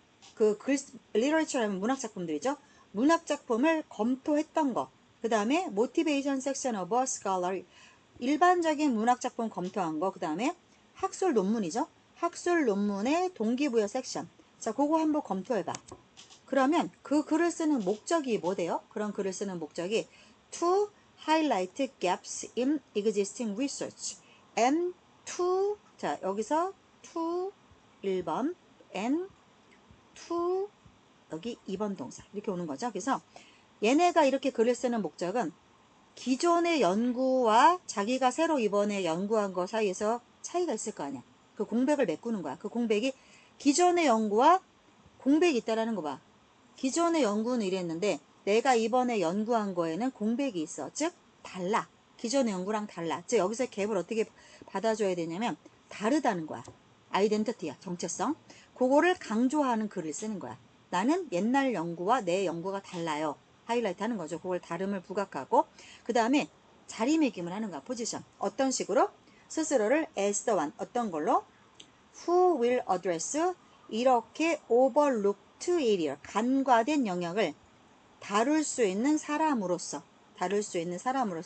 리터레이처라는 문학작품들이죠. 문학작품을 검토했던 거. 그 다음에 모티베이션 섹션 오브 스칼러, 일반적인 문학작품 검토한 거. 그 다음에 학술 논문이죠. 학술 논문의 동기부여 섹션. 자, 그거 한번 검토해봐. 그러면 그 글을 쓰는 목적이 뭐대요? 그런 글을 쓰는 목적이 to highlight gaps in existing research and to, 자, 여기서 to 1번 and to 여기 2번 동사 이렇게 오는 거죠. 그래서 얘네가 이렇게 글을 쓰는 목적은 기존의 연구와 자기가 새로 이번에 연구한 거 사이에서 차이가 있을 거 아니야. 그 공백을 메꾸는 거야. 그 공백이 기존의 연구와 공백이 있다라는 거 봐. 기존의 연구는 이랬는데 내가 이번에 연구한 거에는 공백이 있어. 즉 달라. 기존의 연구랑 달라. 즉 여기서 갭을 어떻게 받아줘야 되냐면 다르다는 거야. 아이덴티티야. 정체성. 그거를 강조하는 글을 쓰는 거야. 나는 옛날 연구와 내 연구가 달라요. 하이라이트 하는 거죠. 그걸 다름을 부각하고 그 다음에 자리매김을 하는 거야. 포지션. 어떤 식으로? 스스로를 as the one. 어떤 걸로? Who will address 이렇게 overlooked area, 간과된 영역을 다룰 수 있는 사람으로서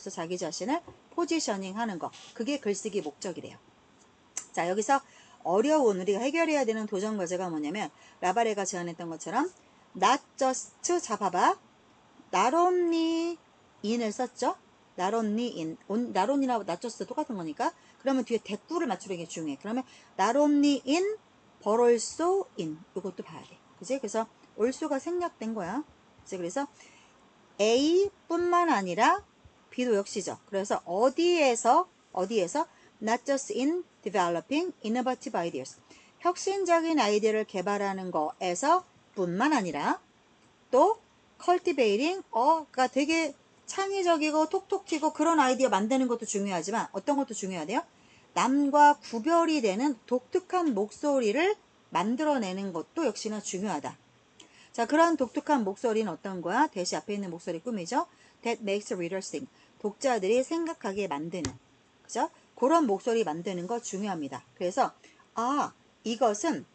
자기 자신을 포지셔닝 하는 거. 그게 글쓰기 목적이래요. 자, 여기서 어려운 우리가 해결해야 되는 도전 과제가 뭐냐면 라바레가 제안했던 것처럼 not just, 자 봐봐, not only in을 썼죠. not only in, not only라고 not just 똑같은 거니까 그러면 뒤에 대꾸를 맞추는 게 중요해. 그러면 not only in but also in, 이것도 봐야 돼. 그지? 그래서 올수가 생략된 거야. 그치? 그래서 A 뿐만 아니라 B도 역시죠. 그래서 어디에서 not just in developing innovative ideas, 혁신적인 아이디어를 개발하는 거에서 뿐만 아니라 또 cultivating 가 되게 창의적이고 톡톡 튀고 그런 아이디어 만드는 것도 중요하지만 어떤 것도 중요하대요? 남과 구별이 되는 독특한 목소리를 만들어내는 것도 역시나 중요하다. 자, 그런 독특한 목소리는 어떤 거야? 대시 앞에 있는 목소리 꾸미죠? That makes readers think. 독자들이 생각하게 만드는. 그죠? 그런 목소리 만드는 거 중요합니다. 그래서 아, 이것은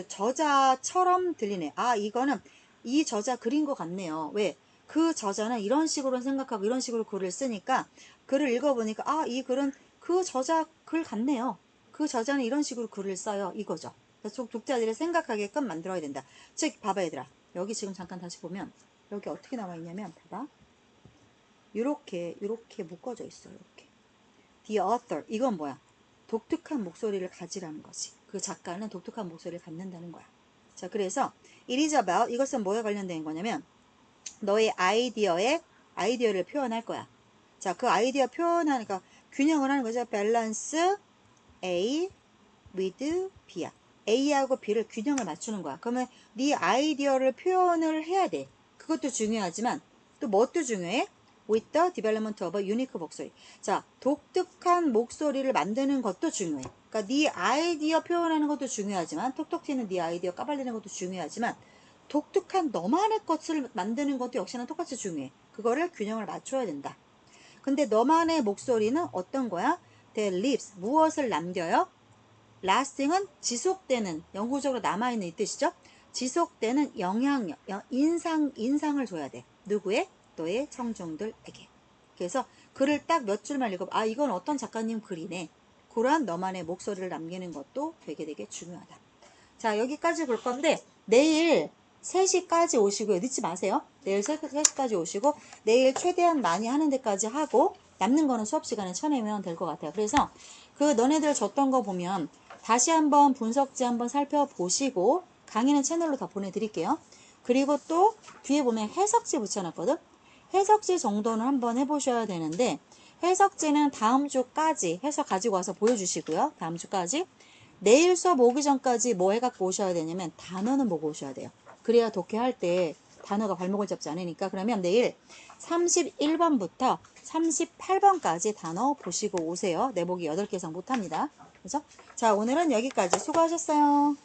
저자처럼 들리네. 아, 이거는 이 저자 글인 것 같네요. 왜? 그 저자는 이런 식으로 생각하고 이런 식으로 글을 쓰니까 글을 읽어보니까 아, 이 글은 그 저자 글 같네요. 그 저자는 이런 식으로 글을 써요. 이거죠. 그래서 독자들이 생각하게끔 만들어야 된다. 즉, 봐봐 얘들아. 여기 지금 잠깐 다시 보면 여기 어떻게 나와 있냐면 봐봐. 요렇게 묶어져 있어. 이렇게. The author. 이건 뭐야? 독특한 목소리를 가지라는 거지. 그 작가는 독특한 목소리를 갖는다는 거야. 자, 그래서 it is about 이것은 뭐에 관련된 거냐면 너의 아이디어를 표현할 거야. 자, 그 아이디어 표현하니까 균형을 하는 거죠. 밸런스 A with B야. A하고 B를 균형을 맞추는 거야. 그러면 네 아이디어를 표현을 해야 돼. 그것도 중요하지만 또 뭣도 중요해? With the development of a unique 목소리. 자, 독특한 목소리를 만드는 것도 중요해. 그러니까 네 아이디어 표현하는 것도 중요하지만 톡톡 튀는 네 아이디어 까발리는 것도 중요하지만 독특한 너만의 것을 만드는 것도 역시나 똑같이 중요해. 그거를 균형을 맞춰야 된다. 근데 너만의 목소리는 어떤 거야? The leaves. 무엇을 남겨요? lasting은 지속되는, 영구적으로 남아있는 이 뜻이죠. 지속되는 영향력, 인상을 줘야 돼. 누구의? 너의 청중들에게. 그래서 글을 딱 몇 줄만 읽어봐. 아, 이건 어떤 작가님 글이네. 그러한 너만의 목소리를 남기는 것도 되게 중요하다. 자, 여기까지 볼 건데 내일 3시까지 오시고요. 늦지 마세요. 내일 3시까지 오시고 내일 최대한 많이 하는 데까지 하고 남는 거는 수업 시간에 쳐내면 될 것 같아요. 그래서 그 너네들 줬던 거 보면 다시 한번 분석지 한번 살펴보시고 강의는 채널로 다 보내드릴게요. 그리고 또 뒤에 보면 해석지 붙여놨거든. 해석지 정도는 한번 해보셔야 되는데 해석지는 다음 주까지 해서 가지고 와서 보여주시고요. 다음 주까지. 내일 수업 오기 전까지 뭐 해갖고 오셔야 되냐면 단어는 보고 오셔야 돼요. 그래야 독해할 때 단어가 발목을 잡지 않으니까. 그러면 내일 31번부터 38번까지 단어 보시고 오세요. 내보기 8개 이상 못합니다. 그죠? 자, 오늘은 여기까지 수고하셨어요.